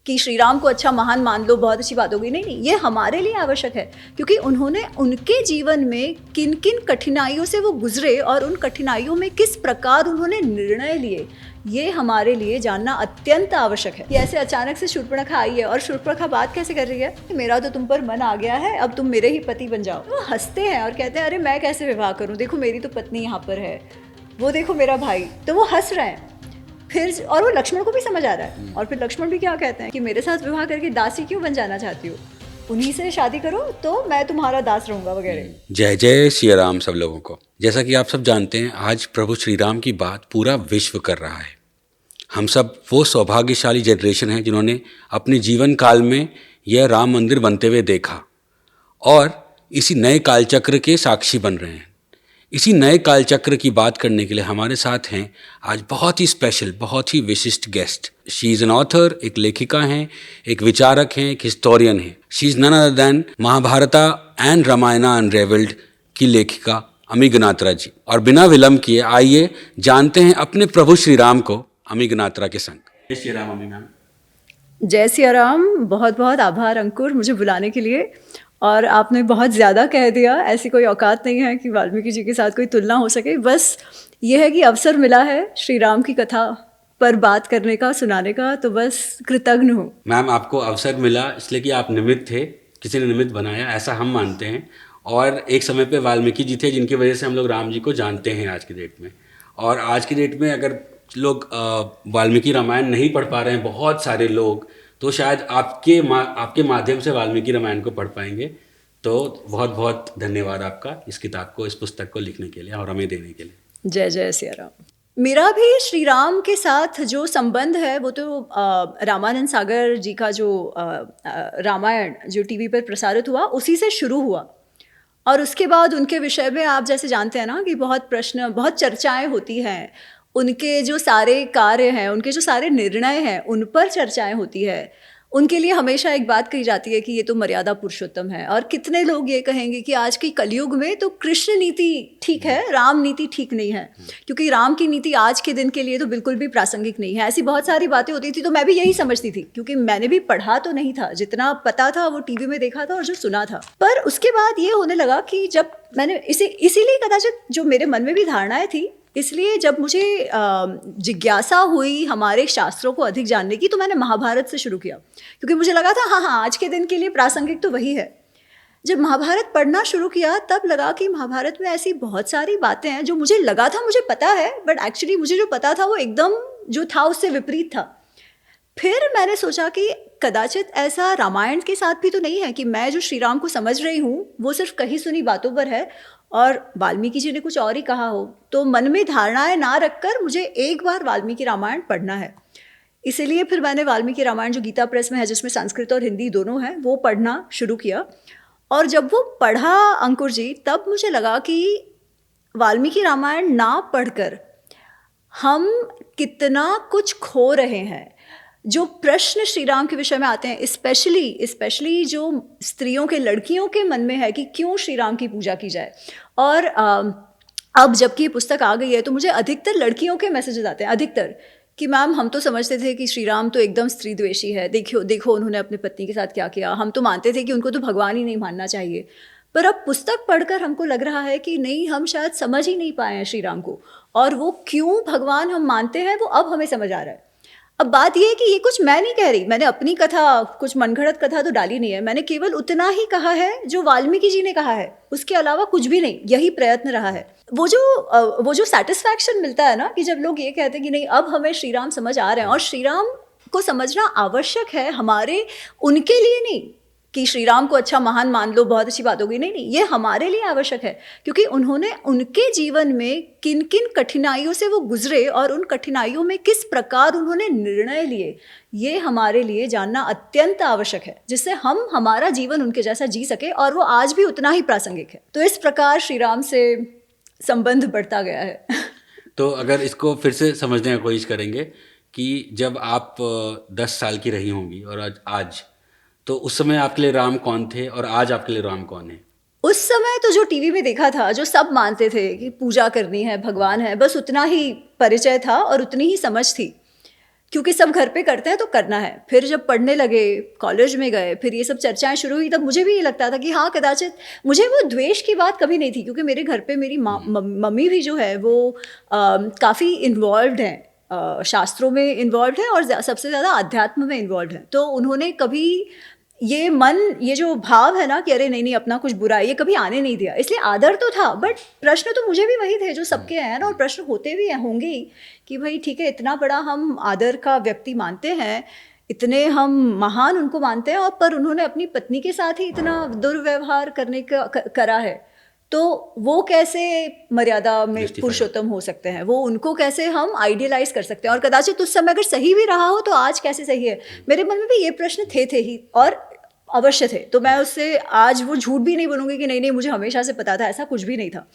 कि श्री राम को अच्छा महान मान लो, बहुत अच्छी बात होगी। नहीं नहीं, ये हमारे लिए आवश्यक है, क्योंकि उन्होंने उनके जीवन में किन किन कठिनाइयों से वो गुजरे और उन कठिनाइयों में किस प्रकार उन्होंने निर्णय लिए, ये हमारे लिए जानना अत्यंत आवश्यक है। ये ऐसे अचानक से शूर्पणखा आई है और शूर्पणखा बात कैसे कर रही है, मेरा तो तुम पर मन आ गया है, अब तुम मेरे ही पति बन जाओ। वो हंसते हैं और कहते हैं अरे मैं कैसे विवाह करूँ, देखो मेरी तो पत्नी यहाँ पर है, वो देखो मेरा भाई। तो वो हंस रहे हैं फिर, और वो लक्ष्मण को भी समझ आ रहा है। और फिर लक्ष्मण भी क्या कहते हैं कि मेरे साथ विवाह करके दासी क्यों बन जाना चाहती हो, उन्हीं से शादी करो तो मैं तुम्हारा दास रहूंगा वगैरह। जय जय श्री राम सब लोगों को। जैसा कि आप सब जानते हैं, आज प्रभु श्री राम की बात पूरा विश्व कर रहा है। हम सब वो सौभाग्यशाली जनरेशन है जिन्होंने अपने जीवन काल में यह राम मंदिर बनते हुए देखा और इसी नए कालचक्र के साक्षी बन रहे हैं। इसी नए कालचक्र की बात करने के लिए हमारे साथ हैं आज बहुत ही स्पेशल, बहुत ही विशिष्ट guest. She is an author, एक लेखिका हैं, एक विचारक हैं, एक हिस्टोरियन हैं। She is none other than Mahabharata and Ramayana unravelled की लेखिका अमी गनात्रा जी। और बिना विलंब किए आइए जानते हैं अपने प्रभु श्री राम को अमी गनात्रा के संग। जय श्री राम अमी मैम। जय सिया राम। बहुत बहुत आभार अंकुर मुझे बुलाने के लिए, और आपने बहुत ज़्यादा कह दिया। ऐसी कोई औकात नहीं है कि वाल्मीकि जी के साथ कोई तुलना हो सके। बस ये है कि अवसर मिला है श्री राम की कथा पर बात करने का, सुनाने का, तो बस कृतज्ञ हूँ। मैम, आपको अवसर मिला इसलिए कि आप निमित्त थे, किसी ने निमित्त बनाया, ऐसा हम मानते हैं। और एक समय पे वाल्मीकि जी थे जिनकी वजह से हम लोग राम जी को जानते हैं आज की डेट में। और आज की डेट में अगर लोग वाल्मीकि रामायण नहीं पढ़ पा रहे हैं, बहुत सारे लोग, तो शायद आपके माध्यम से वाल्मीकि रामायण को पढ़ पाएंगे। तो बहुत बहुत धन्यवाद आपका इस किताब को, इस पुस्तक को लिखने के लिए और हमें देने के लिए। जय जय सिया राम। मेरा भी श्री राम के साथ जो संबंध है वो तो रामानंद सागर जी का जो रामायण जो टीवी पर प्रसारित हुआ उसी से शुरू हुआ। और उसके बाद उनके विषय में आप जैसे जानते हैं ना कि बहुत प्रश्न, बहुत चर्चाएं होती हैं। उनके जो सारे कार्य हैं, उनके जो सारे निर्णय हैं, उन पर चर्चाएं होती है। उनके लिए हमेशा एक बात कही जाती है कि ये तो मर्यादा पुरुषोत्तम है। और कितने लोग ये कहेंगे कि आज के कलयुग में तो कृष्ण नीति ठीक है, राम नीति ठीक नहीं है, क्योंकि राम की नीति आज के दिन के लिए तो बिल्कुल भी प्रासंगिक नहीं है। ऐसी बहुत सारी बातें होती थी। तो मैं भी यही समझती थी, क्योंकि मैंने भी पढ़ा तो नहीं था, जितना पता था वो टीवी में देखा था और जो सुना था। पर उसके बाद ये होने लगा कि जब मैंने इसीलिए कदाचित जो मेरे मन में भी धारणाएं थी, इसलिए जब मुझे जिज्ञासा हुई हमारे शास्त्रों को अधिक जानने की, तो मैंने महाभारत से शुरू किया, क्योंकि मुझे लगा था हाँ आज के दिन के लिए प्रासंगिक तो वही है। जब महाभारत पढ़ना शुरू किया तब लगा कि महाभारत में ऐसी बहुत सारी बातें हैं जो मुझे लगा था मुझे पता है, बट एक्चुअली मुझे जो पता था वो एकदम जो था उससे विपरीत था। फिर मैंने सोचा कि कदाचित ऐसा रामायण के साथ भी तो नहीं है कि मैं जो श्री राम को समझ रही हूँ वो सिर्फ कहीं सुनी बातों पर है और वाल्मीकि जी ने कुछ और ही कहा हो। तो मन में धारणाएं ना रखकर मुझे एक बार वाल्मीकि रामायण पढ़ना है। इसीलिए फिर मैंने वाल्मीकि रामायण जो गीता प्रेस में है, जिसमें संस्कृत और हिंदी दोनों हैं, वो पढ़ना शुरू किया। और जब वो पढ़ा अंकुर जी, तब मुझे लगा कि वाल्मीकि रामायण ना पढ़कर हम कितना कुछ खो रहे हैं। जो प्रश्न श्री राम के विषय में आते हैं, स्पेशली जो स्त्रियों के, लड़कियों के मन में है कि क्यों श्री राम की पूजा की जाए। और अब जबकि ये पुस्तक आ गई है तो मुझे अधिकतर लड़कियों के मैसेजेस आते हैं, अधिकतर, कि मैम हम तो समझते थे कि श्री राम तो एकदम स्त्री द्वेषी है, देखो उन्होंने अपनी पत्नी के साथ क्या किया। हम तो मानते थे कि उनको तो भगवान ही नहीं मानना चाहिए। पर अब पुस्तक पढ़कर हमको लग रहा है कि नहीं, हम शायद समझ ही नहीं पाए हैं श्री राम को, और वो क्यों भगवान हम मानते हैं वो अब हमें समझ आ रहा है। अब बात यह है कि ये कुछ मैं नहीं कह रही, मैंने अपनी कथा, कुछ मनगढ़ंत कथा तो डाली नहीं है। मैंने केवल उतना ही कहा है जो वाल्मीकि जी ने कहा है, उसके अलावा कुछ भी नहीं। यही प्रयत्न रहा है। वो जो सेटिस्फैक्शन मिलता है ना कि जब लोग ये कहते हैं कि नहीं अब हमें श्री राम समझ आ रहे हैं, और श्री राम को समझना आवश्यक है हमारे, उनके लिए नहीं कि श्री राम को अच्छा महान मान लो, बहुत अच्छी बात होगी। नहीं नहीं, ये हमारे लिए आवश्यक है, क्योंकि उन्होंने उनके जीवन में किन किन कठिनाइयों से वो गुजरे और उन कठिनाइयों में किस प्रकार उन्होंने निर्णय लिए, ये हमारे लिए जानना अत्यंत आवश्यक है, जिससे हम हमारा जीवन उनके जैसा जी सके, और वो आज भी उतना ही प्रासंगिक है। तो इस प्रकार श्री राम से संबंध बढ़ता गया है। तो अगर इसको फिर से समझने की कोशिश करेंगे कि जब आप 10 साल की रही होंगी और आज, तो उस समय आपके लिए राम कौन थे और आज आपके लिए राम कौन है? उस समय तो जो टीवी में देखा था, जो सब मानते थे कि पूजा करनी है, भगवान है, बस उतना ही परिचय था और उतनी ही समझ थी। क्योंकि सब घर पे करते हैं तो करना है। फिर जब पढ़ने लगे, कॉलेज में गए, फिर ये सब चर्चाएं शुरू हुई, तब मुझे भी ये लगता था कि हाँ कदाचित, मुझे वो द्वेष की बात कभी नहीं थी, क्योंकि मेरे घर पे मेरी मम्मी भी जो है वो काफ़ी इन्वॉल्व हैं, शास्त्रों में इन्वॉल्व है और सबसे ज़्यादा अध्यात्म में इन्वॉल्व है। तो उन्होंने कभी ये जो भाव है ना कि अरे नहीं नहीं अपना कुछ बुरा है, ये कभी आने नहीं दिया। इसलिए आदर तो था, बट प्रश्न तो मुझे भी वही थे जो सबके हैं ना, और प्रश्न होते भी हैं, होंगे ही, कि भाई ठीक है, इतना बड़ा हम आदर का व्यक्ति मानते हैं, इतने हम महान उनको मानते हैं, और पर उन्होंने अपनी पत्नी के साथ ही इतना दुर्व्यवहार करने का करा है, तो वो कैसे मर्यादा में Justify. पुरुषोत्तम हो सकते हैं, वो उनको कैसे हम आइडियलाइज कर सकते हैं, और कदाचित उस समय अगर सही भी रहा हो तो आज कैसे सही है। मेरे मन में भी ये प्रश्न थे ही, और अवश्य थे। तो मैं उससे आज वो झूठ भी नहीं बोलूँगी कि नहीं नहीं मुझे हमेशा से पता था, ऐसा कुछ भी नहीं था।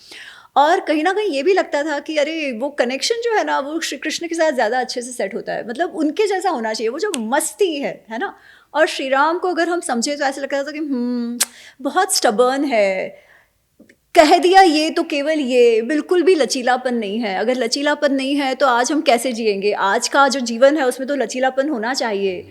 और कहीं ना कहीं ये भी लगता था कि अरे वो कनेक्शन जो है ना वो श्री कृष्ण के साथ ज़्यादा अच्छे से सेट होता है, मतलब उनके जैसा होना चाहिए, वो जो मस्ती है ना। और श्री राम को अगर हम समझे तो ऐसा लगता था कि बहुत स्टबर्न है, कह दिया ये तो केवल ये, बिल्कुल भी लचीलापन नहीं है। अगर लचीलापन नहीं है तो आज हम कैसे जिएंगे, आज का जो जीवन है उसमें तो लचीलापन होना चाहिए,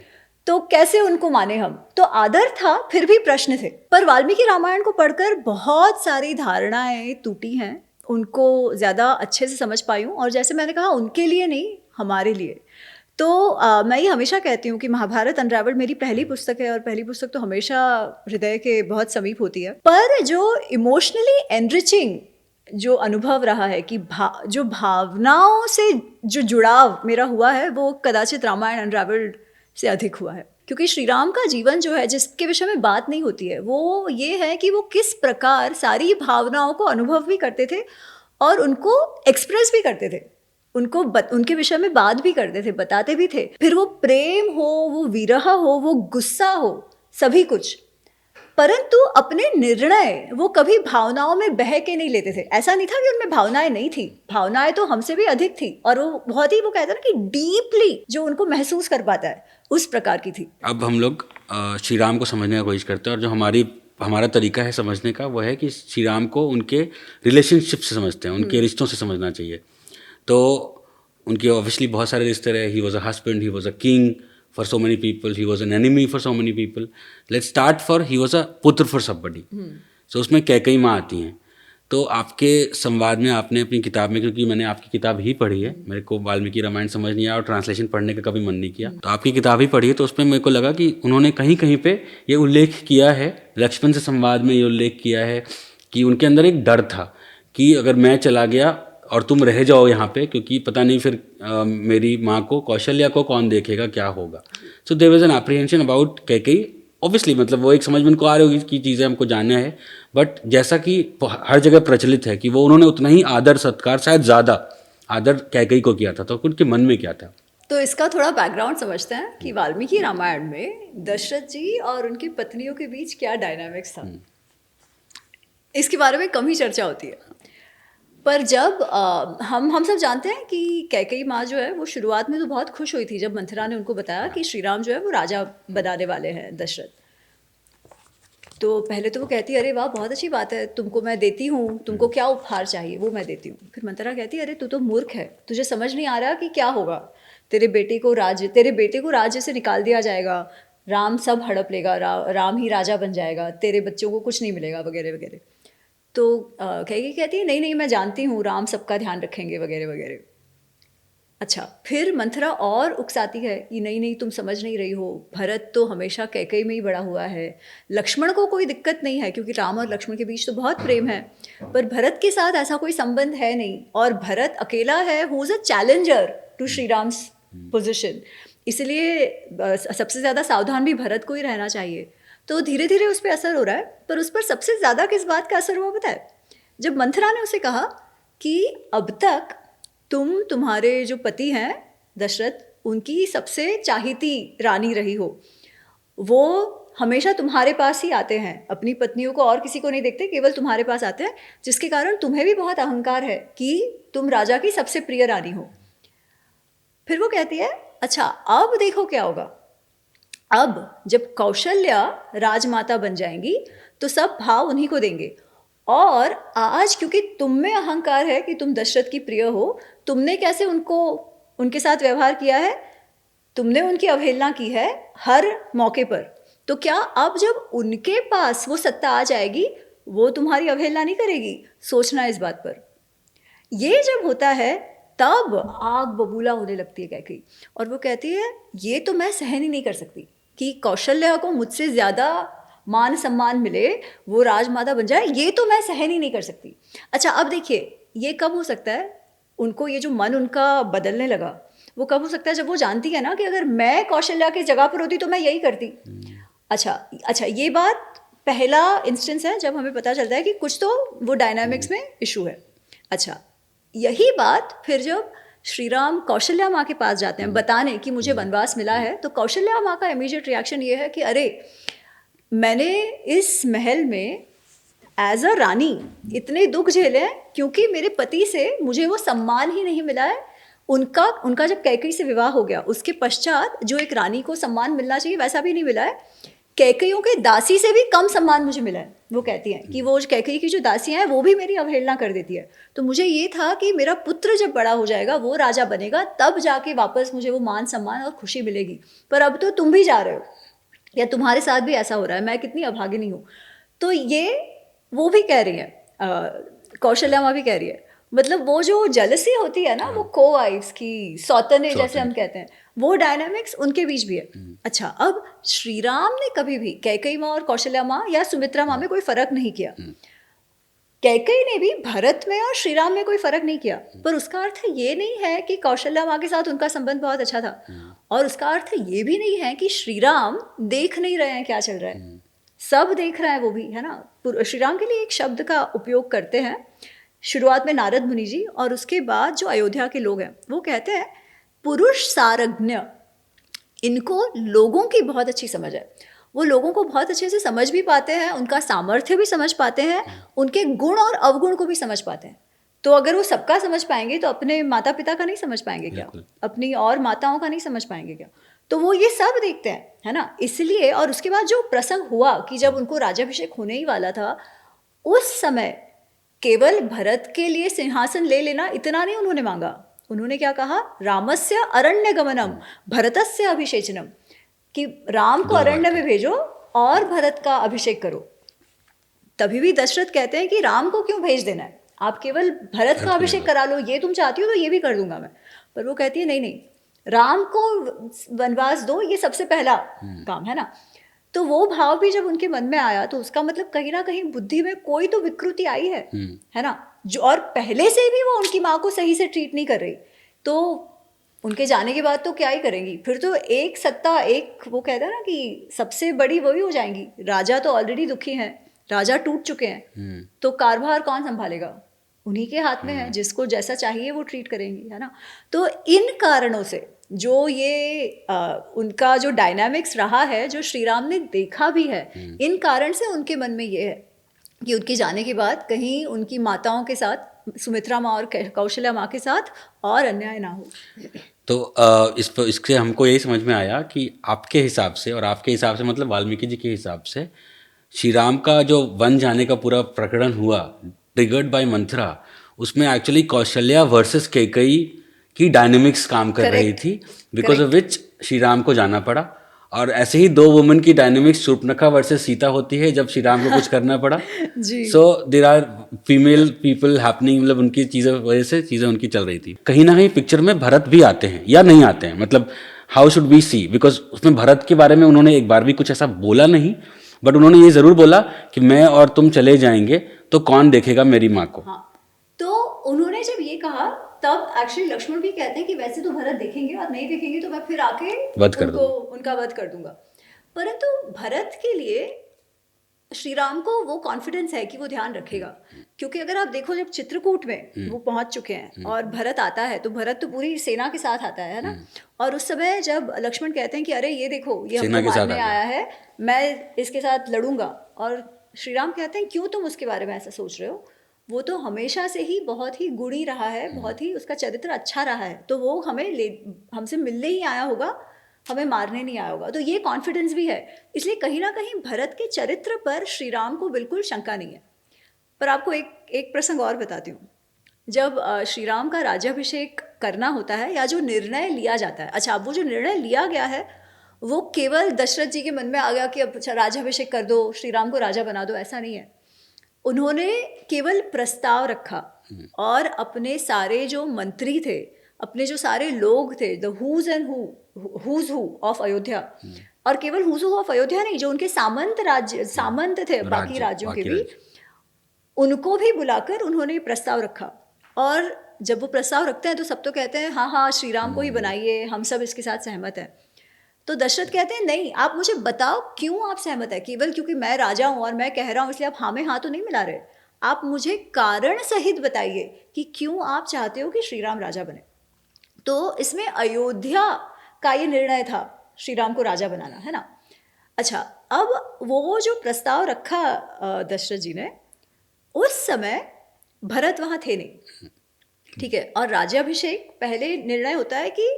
तो कैसे उनको माने हम। तो आदर था, फिर भी प्रश्न थे। पर वाल्मीकि रामायण को पढ़कर बहुत सारी धारणाएं टूटी हैं, उनको ज़्यादा अच्छे से समझ पाई हूँ। और जैसे मैंने कहा, उनके लिए नहीं, हमारे लिए। तो मैं ये हमेशा कहती हूँ कि महाभारत अनरावल्ड मेरी पहली पुस्तक है, और पहली पुस्तक तो हमेशा हृदय के बहुत समीप होती है। पर जो इमोशनली एनरिचिंग जो अनुभव रहा है कि जो भावनाओं से जो जुड़ाव मेरा हुआ है, वो कदाचित रामायण अनरावल्ड से अधिक हुआ है। क्योंकि श्री राम का जीवन जो है, जिसके विषय में बात नहीं होती है, वो ये है कि वो किस प्रकार सारी भावनाओं को अनुभव भी करते थे और उनको एक्सप्रेस भी करते थे, उनके विषय में बात भी करते थे, बताते भी थे। फिर वो प्रेम हो, वो विरह हो, वो गुस्सा हो, सभी कुछ, परंतु अपने निर्णय वो कभी भावनाओं में बह के नहीं लेते थे। ऐसा नहीं था कि उनमें भावनाएं नहीं थी, भावनाएं तो हमसे भी अधिक थी, और वो बहुत ही, वो कहते हैं ना कि डीपली जो उनको महसूस कर पाता है, उस प्रकार की थी। अब हम लोग श्री राम को समझने की कोशिश करते हैं, और जो हमारा तरीका है समझने का, वो है कि श्री राम को उनके रिलेशनशिप से समझते हैं, उनके रिश्तों से समझना चाहिए। तो उनके ऑब्वियसली बहुत सारे रिश्ते रहे। He was a husband, he was a king for so many people, he was an enemy for so many people. Let's start for he was a पुत्र फॉर सबबडी। सो उसमें कैकई माँ आती हैं। तो आपके संवाद में आपने अपनी किताब में, क्योंकि मैंने आपकी किताब ही पढ़ी है, मेरे को वाल्मीकि रामायण समझ नहीं आया और ट्रांसलेशन पढ़ने का कभी मन नहीं किया, तो आपकी किताब ही पढ़ी है, तो उसमें मेरे को लगा कि उन्होंने कहीं कहीं पे ये उल्लेख किया है, लक्ष्मण से संवाद में ये उल्लेख किया है कि उनके अंदर एक डर था कि अगर मैं चला गया और तुम रह जाओ यहाँ पे, क्योंकि पता नहीं फिर मेरी माँ को, कौशल्या को कौन देखेगा, क्या होगा। So there was an apprehension about Kaikeyi. Obviously मतलब वो एक समझ में उनको आ रही होगी कि चीज़ें हमको जानना है, बट जैसा कि हर जगह प्रचलित है कि वो उन्होंने उतना ही आदर सत्कार, शायद ज़्यादा आदर कैकेयी को किया था, तो उनके मन में क्या था। तो इसका थोड़ा बैकग्राउंड समझते हैं कि वाल्मीकि रामायण में दशरथ जी और उनकी पत्नियों के बीच क्या डायनामिक्स था। इसके बारे में कम ही चर्चा होती है, पर जब हम सब जानते हैं कि कैकेयी माँ जो है वो शुरुआत में तो बहुत खुश हुई थी जब मंथरा ने उनको बताया कि श्री राम जो है वो राजा बनाने वाले हैं दशरथ। तो पहले तो वो कहती है अरे वाह बहुत अच्छी बात है, तुमको मैं देती हूँ, तुमको क्या उपहार चाहिए वो मैं देती हूँ। फिर मंथरा कहती है अरे तू तो मूर्ख है, तुझे समझ नहीं आ रहा कि क्या होगा, तेरे बेटे को राज्य से निकाल दिया जाएगा, राम सब हड़प लेगा, राम ही राजा बन जाएगा, तेरे बच्चों को कुछ नहीं मिलेगा वगैरह वगैरह। तो कैकेयी कहती है नहीं नहीं मैं जानती हूँ राम सबका ध्यान रखेंगे वगैरह वगैरह। अच्छा, फिर मंथरा और उकसाती है कि नहीं नहीं तुम समझ नहीं रही हो, भरत तो हमेशा कैकेयी में ही बड़ा हुआ है, लक्ष्मण को कोई दिक्कत नहीं है क्योंकि राम और लक्ष्मण के बीच तो बहुत प्रेम है, पर भरत के साथ ऐसा कोई संबंध है नहीं, और भरत अकेला है who is a challenger to Shri Ram's position, इसलिए सबसे ज़्यादा सावधान भी भरत को ही रहना चाहिए। तो धीरे धीरे उस पर असर हो रहा है, पर उस पर सबसे ज़्यादा किस बात का असर हुआ पता है? जब मंथरा ने उसे कहा कि अब तक तुम्हारे जो पति हैं दशरथ, उनकी सबसे चाहती रानी रही हो, वो हमेशा तुम्हारे पास ही आते हैं, अपनी पत्नियों को और किसी को नहीं देखते, केवल तुम्हारे पास आते हैं, जिसके कारण तुम्हें भी बहुत अहंकार है कि तुम राजा की सबसे प्रिय रानी हो। फिर वो कहती है अच्छा अब देखो क्या होगा, अब जब कौशल्या राजमाता बन जाएंगी तो सब भाव उन्हीं को देंगे, और आज क्योंकि तुम में अहंकार है कि तुम दशरथ की प्रिय हो, तुमने कैसे उनके साथ व्यवहार किया है, तुमने उनकी अवहेलना की है हर मौके पर, तो क्या अब जब उनके पास वो सत्ता आ जाएगी वो तुम्हारी अवहेलना नहीं करेगी? सोचना इस बात पर। ये जब होता है तब आग बबूला होने लगती है कैकेयी, और वो कहती है ये तो मैं सहन ही नहीं कर सकती कि कौशल्या को मुझसे ज़्यादा मान सम्मान मिले, वो राजमाता बन जाए, ये तो मैं सहन ही नहीं कर सकती। अच्छा, अब देखिए ये कब हो सकता है, उनको ये जो मन उनका बदलने लगा वो कब हो सकता है, जब वो जानती है ना कि अगर मैं कौशल्या की जगह पर होती तो मैं यही करती। अच्छा अच्छा, ये बात पहला इंस्टेंस है जब हमें पता चलता है कि कुछ तो वो डायनामिक्स में इशू है। अच्छा, यही बात फिर जब श्री राम कौशल्या माँ के पास जाते हैं बताने कि मुझे वनवास मिला है, तो कौशल्या माँ का इमीडिएट रिएक्शन ये है कि अरे, मैंने इस महल में एज अ रानी इतने दुख झेले हैं क्योंकि मेरे पति से मुझे वो सम्मान ही नहीं मिला है। उनका उनका जब कैकेयी से विवाह हो गया उसके पश्चात जो एक रानी को सम्मान मिलना चाहिए वैसा भी नहीं मिला है, कैकेयियों के दासी से भी कम सम्मान मुझे मिला है। वो कहती हैं कि वो कैकेयी की जो दासियां हैं वो भी मेरी अवहेलना कर देती है। तो मुझे ये था कि मेरा पुत्र जब बड़ा हो जाएगा, वो राजा बनेगा, तब जाके वापस मुझे वो मान सम्मान और खुशी मिलेगी, पर अब तो तुम भी जा रहे हो या तुम्हारे साथ भी ऐसा हो रहा है, मैं कितनी अभागिनी हूँ। तो ये वो भी कह रही है, कौशल्या माँ भी कह रही है। मतलब वो जो जेलसी होती है ना, वो को वाइफ्स की, सौतने जैसे हम कहते हैं, वो डायनामिक्स उनके बीच भी है। अच्छा, अब श्री राम ने कभी भी कैकेयी माँ और कौशल्या माँ या सुमित्रा माँ में कोई फर्क नहीं किया। कैकेयी ने भी भरत में और श्री राम में कोई फर्क नहीं किया, पर उसका अर्थ ये नहीं है कि कौशल्या माँ के साथ उनका संबंध बहुत अच्छा था, और उसका अर्थ ये भी नहीं है कि श्री राम देख नहीं रहे हैं क्या चल रहा है। सब देख रहा है वो भी, है ना। श्री राम के लिए एक शब्द का उपयोग करते हैं शुरुआत में नारद मुनि जी, और उसके बाद जो अयोध्या के लोग हैं वो कहते हैं पुरुष सारज्ञ। इनको लोगों की बहुत अच्छी समझ है, वो लोगों को बहुत अच्छे से समझ भी पाते हैं, उनका सामर्थ्य भी समझ पाते हैं, उनके गुण और अवगुण को भी समझ पाते हैं। तो अगर वो सबका समझ पाएंगे तो अपने माता पिता का नहीं समझ पाएंगे क्या, अपनी और माताओं का नहीं समझ पाएंगे क्या? तो वो ये सब देखते हैं, है ना। इसलिए, और उसके बाद जो प्रसंग हुआ कि जब उनको राज्याभिषेक होने ही वाला था, उस समय केवल भरत के लिए सिंहासन ले लेना इतना नहीं उन्होंने मांगा। उन्होंने क्या कहा, रामस्य अरण्य गमनम भरतस्य अभिषेचनम, कि राम को अरण्य में भेजो और भरत का अभिषेक करो। तभी भी दशरथ कहते हैं कि राम को क्यों भेज देना है, आप केवल भरत का अभिषेक करा लो, ये तुम चाहती हो तो ये भी कर दूंगा मैं। पर वो कहती है नहीं नहीं, राम को वनवास दो, ये सबसे पहला काम है ना। तो वो भाव भी जब उनके मन में आया तो उसका मतलब कहीं ना कहीं बुद्धि में कोई तो विकृति आई है ना, जो, और पहले से भी वो उनकी माँ को सही से ट्रीट नहीं कर रही, तो उनके जाने के बाद तो क्या ही करेंगी फिर। तो एक सत्ता, एक वो कहता है ना कि सबसे बड़ी वही हो जाएंगी। राजा तो ऑलरेडी दुखी हैं, राजा टूट चुके हैं, तो कारभार कौन संभालेगा, उन्हीं के हाथ में है, जिसको जैसा चाहिए वो ट्रीट करेंगी, है ना। तो इन कारणों से जो ये उनका जो डायनामिक्स रहा है, जो श्री राम ने देखा भी है, इन कारण से उनके मन में ये है कि उनके जाने के बाद कहीं उनकी माताओं के साथ, सुमित्रा माँ और कौशल्या माँ के साथ, और अन्याय ना हो। तो इससे हमको यही समझ में आया कि आपके हिसाब से, और आपके हिसाब से मतलब वाल्मीकि जी के हिसाब से, श्री राम का जो वन जाने का पूरा प्रकरण हुआ ट्रिगर्ड बाय मंथरा, उसमें एक्चुअली कौशल्या वर्सेस कैकेयी की डायनेमिक्स काम कर रही थी, because of which Shri Ram को जाना पड़ा। और ऐसे ही दो वुमेन की डायनेमिक्स शूर्पणखा वर्सेस सीता होती है जब श्री राम को कुछ करना पड़ा। So there are female people happening, मतलब उनकी चीज़ें वजह से चीज़ें उनकी चल रही थी। कहीं ना कहीं पिक्चर में भरत भी आते हैं या नहीं आते हैं, मतलब how should we see, because उसमें भरत के बारे में उन्होंने एक बार भी कुछ ऐसा बोला नहीं, बट उन्होंने ये ज़रूर बोला कि मैं और तुम चले जाएंगे तो कौन देखेगा मेरी माँ को। हाँ, तो उन्होंने जब ये कहा तब एक्चुअली लक्ष्मण भी कहते हैं कि वैसे तो भरत देखेंगे, और नहीं देखेंगे तो मैं फिर आके उनका वध कर दूंगा। परंतु भरत के लिए श्री राम को वो कॉन्फिडेंस है कि वो ध्यान रखेगा, क्योंकि अगर आप देखो जब चित्रकूट में वो पहुंच चुके हैं और भरत आता है, तो भरत तो पूरी सेना के साथ आता है ना। और उस समय जब लक्ष्मण कहते हैं कि अरे ये देखो, ये हमको मारने आया है, मैं इसके साथ लड़ूंगा, और श्री राम कहते हैं क्यों तुम उसके बारे में ऐसा सोच रहे हो, वो तो हमेशा से ही बहुत ही गुणी रहा है, बहुत ही उसका चरित्र अच्छा रहा है, तो वो हमसे मिलने ही आया होगा, हमें मारने नहीं आया होगा। तो ये कॉन्फिडेंस भी है। इसलिए कहीं ना कहीं भरत के चरित्र पर श्री राम को बिल्कुल शंका नहीं है। पर आपको एक प्रसंग और बताती हूँ। जब श्री राम का राज्याभिषेक करना होता है या जो निर्णय लिया जाता है, अच्छा अब वो जो निर्णय लिया गया है वो केवल दशरथ जी के मन में आ गया कि अब अच्छा राज्याभिषेक कर दो, श्री राम को राजा बना दो, ऐसा नहीं है। उन्होंने केवल प्रस्ताव रखा और अपने सारे जो मंत्री थे, अपने जो सारे लोग थे, the who's and who of Ayodhya, और केवल हुज हु ऑफ अयोध्या नहीं, जो उनके सामंत थे बाकी राज्यों के भी, उनको भी बुलाकर उन्होंने प्रस्ताव रखा। और जब वो प्रस्ताव रखते हैं तो सब तो कहते हैं हाँ हाँ श्री राम को ही बनाइए, हम सब इसके साथ सहमत हैं। तो दशरथ कहते हैं नहीं, आप मुझे बताओ क्यों आप सहमत है, केवल क्योंकि मैं राजा हूं और मैं कह रहा हूं इसलिए आप हाँ में हाँ तो नहीं मिला रहे, आप मुझे कारण सहित बताइए कि क्यों आप चाहते हो कि श्री राम राजा बने। तो इसमें अयोध्या का ये निर्णय था श्री राम को राजा बनाना, है ना। अच्छा, अब वो जो प्रस्ताव रखा दशरथ जी ने, उस समय भरत वहां थे नहीं, ठीक है। और राज्याभिषेक पहले निर्णय होता है कि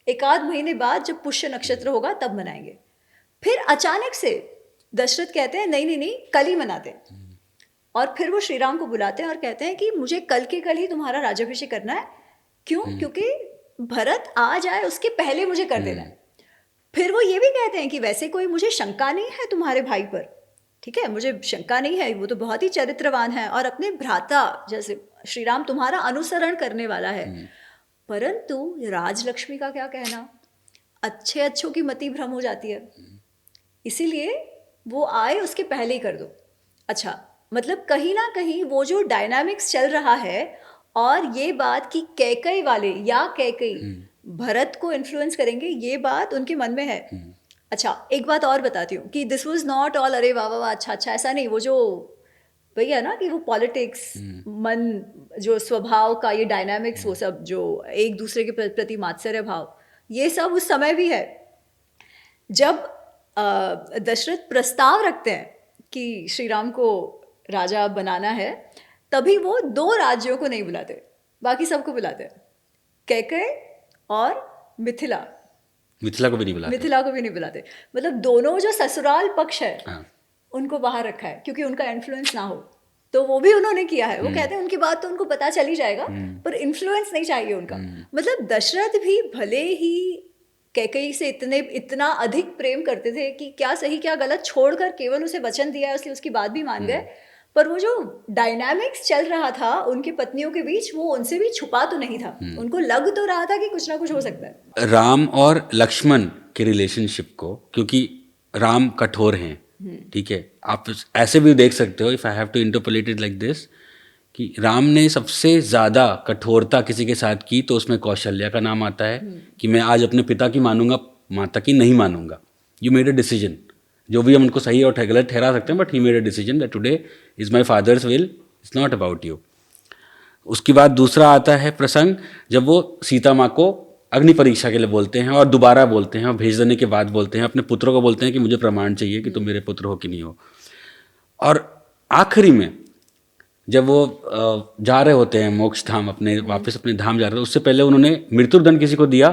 एक आध महीने बाद जब पुष्य नक्षत्र होगा तब मनाएंगे। फिर अचानक से दशरथ कहते हैं नहीं नहीं नहीं, कल ही मनाते हैं। और फिर वो श्री राम को बुलाते हैं और कहते हैं कि मुझे कल के कल ही तुम्हारा राज्याभिषेक करना है। क्यों? क्योंकि भरत आ जाए उसके पहले मुझे कर देना है। फिर वो ये भी कहते हैं कि वैसे कोई मुझे शंका नहीं है तुम्हारे भाई पर, ठीक है, मुझे शंका नहीं है, वो तो बहुत ही चरित्रवान है और अपने भ्राता जैसे श्री राम तुम्हारा अनुसरण करने वाला है। परंतु राजलक्ष्मी का क्या कहना, अच्छे अच्छों की मति भ्रम हो जाती है, इसीलिए वो आए उसके पहले ही कर दो। अच्छा, मतलब कहीं ना कहीं वो जो डायनामिक्स चल रहा है और ये बात कि कैकई वाले या कैकई भरत को इन्फ्लुएंस करेंगे, ये बात उनके मन में है। अच्छा, एक बात और बताती हूँ कि दिस वाज नॉट ऑल अरे वाह वाह वाह अच्छा अच्छा, ऐसा नहीं। वो जो वही है ना कि वो पॉलिटिक्स, मन, जो स्वभाव का ये डायनामिक्स, वो सब जो एक दूसरे के प्रति मात्सर्य भाव, ये सब उस समय भी है। जब दशरथ प्रस्ताव रखते हैं कि श्री राम को राजा बनाना है, तभी वो 2 राज्यों को नहीं बुलाते, बाकी सबको बुलाते हैं, कैकेय और मिथिला। मिथिला को भी नहीं बुलाते, मिथिला को भी नहीं बुलाते, मतलब दोनों जो ससुराल पक्ष है हाँ। उनको बाहर रखा है क्योंकि उनका इन्फ्लुएंस ना हो। तो वो भी उन्होंने किया है। वो कहते हैं उनकी बात तो उनको पता चल ही जाएगा, पर इन्फ्लुएंस नहीं चाहिए उनका। मतलब दशरथ भी भले ही कैकेयी से इतना अधिक प्रेम करते थे कि क्या सही क्या गलत छोड़कर केवल उसे वचन दिया है, इसलिए उसकी बात भी मान गए, पर वो जो डायनामिक्स चल रहा था उनकी पत्नियों के बीच, वो उनसे भी छुपा तो नहीं था। उनको लग तो रहा था कि कुछ ना कुछ हो सकता है। राम और लक्ष्मण के रिलेशनशिप को, क्योंकि राम कठोर हैं, ठीक है, आप ऐसे भी देख सकते हो, if I have to interpolate it like this, कि राम ने सबसे ज़्यादा कठोरता किसी के साथ की तो उसमें कौशल्या का नाम आता है कि मैं आज अपने पिता की मानूंगा, माता की नहीं मानूंगा। यू मेड अ डिसीजन, जो भी हम उनको सही और गलत ठहरा सकते हैं, but he made a decision that today is my father's will, it's not about you. उसके बाद दूसरा आता है प्रसंग जब वो सीता माँ को अग्नि परीक्षा के लिए बोलते हैं और दोबारा बोलते हैं और भेज देने के बाद बोलते हैं, अपने पुत्रों को बोलते हैं कि मुझे प्रमाण चाहिए कि तुम मेरे पुत्र हो कि नहीं हो। और आखिरी में जब वो जा रहे होते हैं मोक्ष धाम, अपने वापस अपने धाम जा रहे हैं, उससे पहले उन्होंने मृत्युदंड किसी को दिया।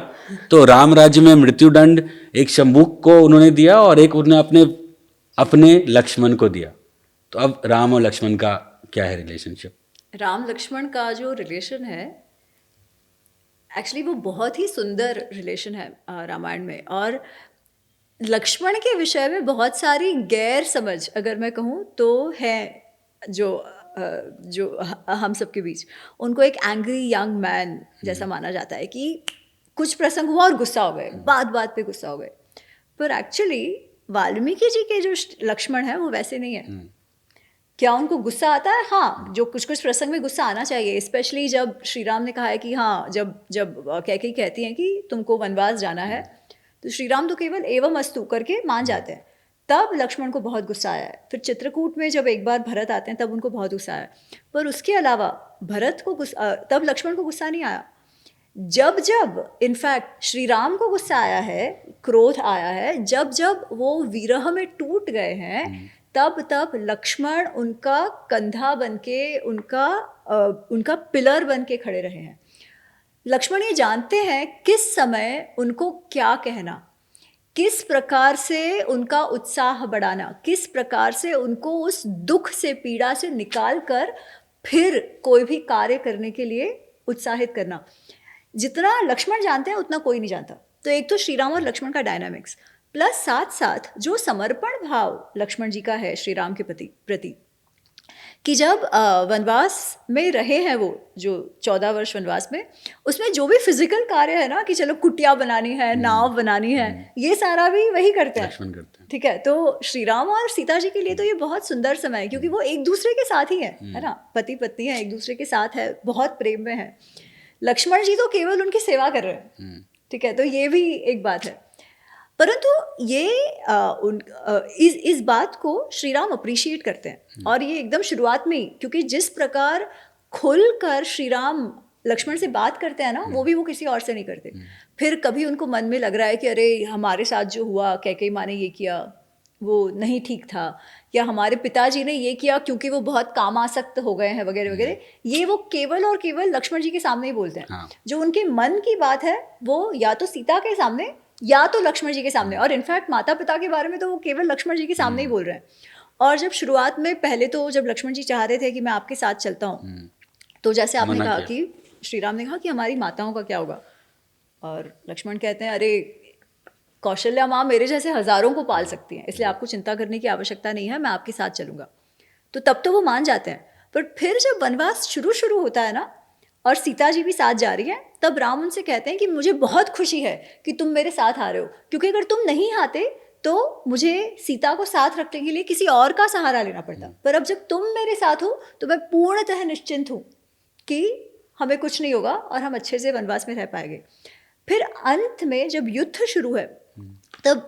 तो राम राज्य में मृत्युदंड एक शंभुक को उन्होंने दिया और एक उन्होंने अपने अपने लक्ष्मण को दिया। तो अब राम और लक्ष्मण का क्या है रिलेशनशिप? राम लक्ष्मण का जो रिलेशन है, एक्चुअली वो बहुत ही सुंदर रिलेशन है रामायण में। और लक्ष्मण के विषय में बहुत सारी गैर समझ अगर मैं कहूँ तो है, जो हम सब के बीच। उनको एक एंग्री यंग मैन जैसा माना जाता है कि कुछ प्रसंग हुआ और गुस्सा हो गए, बात बात पे गुस्सा हो गए। पर एक्चुअली वाल्मीकि जी के जो लक्ष्मण है वो वैसे नहीं है। क्या उनको गुस्सा आता है? हाँ, जो कुछ कुछ प्रसंग में गुस्सा आना चाहिए, स्पेशली जब श्री राम ने कहा है कि हाँ, जब जब कैकेयी कहती हैं कि तुमको वनवास जाना है, तो श्री राम तो केवल एवं अस्तु करके मान जाते हैं। तब लक्ष्मण को बहुत गुस्सा आया है। फिर चित्रकूट में जब एक बार भरत आते हैं तब उनको बहुत गुस्सा आया, पर उसके अलावा भरत को तब लक्ष्मण को गुस्सा नहीं आया। जब जब इनफैक्ट श्री राम को गुस्सा आया है, क्रोध आया है, जब जब वो विरह में टूट गए हैं, तब तब लक्ष्मण उनका कंधा बनके, उनका पिलर बन के खड़े रहे हैं। लक्ष्मण ये जानते हैं किस समय उनको क्या कहना, किस प्रकार से उनका उत्साह बढ़ाना, किस प्रकार से उनको उस दुख से, पीड़ा से निकाल कर फिर कोई भी कार्य करने के लिए उत्साहित करना। जितना लक्ष्मण जानते हैं उतना कोई नहीं जानता। तो एक तो श्री राम और लक्ष्मण का डायनामिक्स, प्लस साथ साथ जो समर्पण भाव लक्ष्मण जी का है श्री राम के प्रति, कि जब वनवास में रहे हैं वो जो 14 वर्ष वनवास में, उसमें जो भी फिजिकल कार्य है ना, कि चलो कुटिया बनानी है, नाव बनानी है, ये सारा भी वही करते हैं, ठीक है। तो श्री राम और सीता जी के लिए तो ये बहुत सुंदर समय है, क्योंकि वो एक दूसरे के साथ ही है ना, पति पत्नी है, एक दूसरे के साथ है, बहुत प्रेम में है। लक्ष्मण जी तो केवल उनकी सेवा कर रहे हैं, ठीक है। तो ये भी एक बात है, परंतु ये इस बात को श्री राम अप्रिशिएट करते हैं। और ये एकदम शुरुआत में ही, क्योंकि जिस प्रकार खुलकर श्री राम लक्ष्मण से बात करते हैं ना, वो भी वो किसी और से नहीं करते। फिर कभी उनको मन में लग रहा है कि अरे हमारे साथ जो हुआ, कैकेयी माँ ने ये किया, वो नहीं ठीक था, या हमारे पिताजी ने ये किया क्योंकि वो बहुत कामासक्त हो गए हैं, वगैरह वगैरह, ये वो केवल और केवल लक्ष्मण जी के सामने ही बोलते हैं। हाँ। जो उनके मन की बात है वो या तो सीता के सामने या तो लक्ष्मण जी के सामने, और इनफैक्ट माता पिता के बारे में तो वो केवल लक्ष्मण जी के सामने ही बोल रहे हैं। और जब शुरुआत में पहले तो जब लक्ष्मण जी चाह रहे थे कि मैं आपके साथ चलता हूँ, तो जैसे आपने कहा कि श्री राम ने कहा कि हमारी माताओं का क्या होगा, और लक्ष्मण कहते हैं अरे कौशल्या माँ मेरे जैसे हजारों को पाल सकती हैं, इसलिए आपको चिंता करने की आवश्यकता नहीं है, मैं आपके साथ चलूंगा। तो तब तो वो मान जाते हैं। पर फिर जब वनवास शुरू होता है ना, और सीता जी भी साथ जा रही हैं, तब राम उनसे कहते हैं कि मुझे बहुत खुशी है कि तुम मेरे साथ आ रहे हो, क्योंकि अगर तुम नहीं आते तो मुझे सीता को साथ रखने के लिए किसी और का सहारा लेना पड़ता। पर अब जब तुम मेरे साथ हो तो मैं पूर्णतः निश्चिंत हूँ कि हमें कुछ नहीं होगा और हम अच्छे से वनवास में रह पाएंगे। फिर अंत में जब युद्ध शुरू है, तब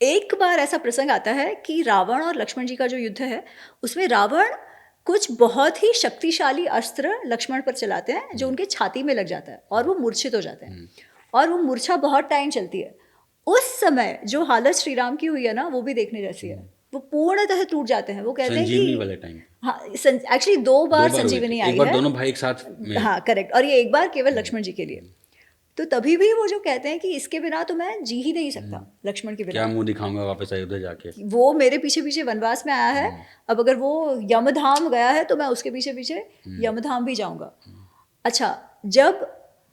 एक बार ऐसा प्रसंग आता है कि रावण और लक्ष्मण जी का जो युद्ध है, उसमें रावण कुछ बहुत ही शक्तिशाली अस्त्र लक्ष्मण पर चलाते हैं, जो उनके छाती में लग जाता है और वो मूर्छित हो जाते हैं, और वो मूर्छा बहुत टाइम चलती है। उस समय जो हालत श्री राम की हुई है ना, वो भी देखने जैसी है। वो पूर्णतः टूट जाते हैं। वो कहते हैं कि हाँ, एक्चुअली 2 बार संजीवनी आई है, दोनों भाई एक साथ में। हाँ करेक्ट, और ये एक बार केवल लक्ष्मण जी के लिए। तो तभी भी वो जो कहते हैं कि इसके बिना तो मैं जी ही नहीं सकता, लक्ष्मण के बिना क्या मुंह दिखाऊंगा वापस अयोध्या जाके, वो मेरे पीछे पीछे वनवास में आया है, अब अगर वो यमधाम गया है तो मैं उसके पीछे पीछे यमधाम भी जाऊंगा। अच्छा, जब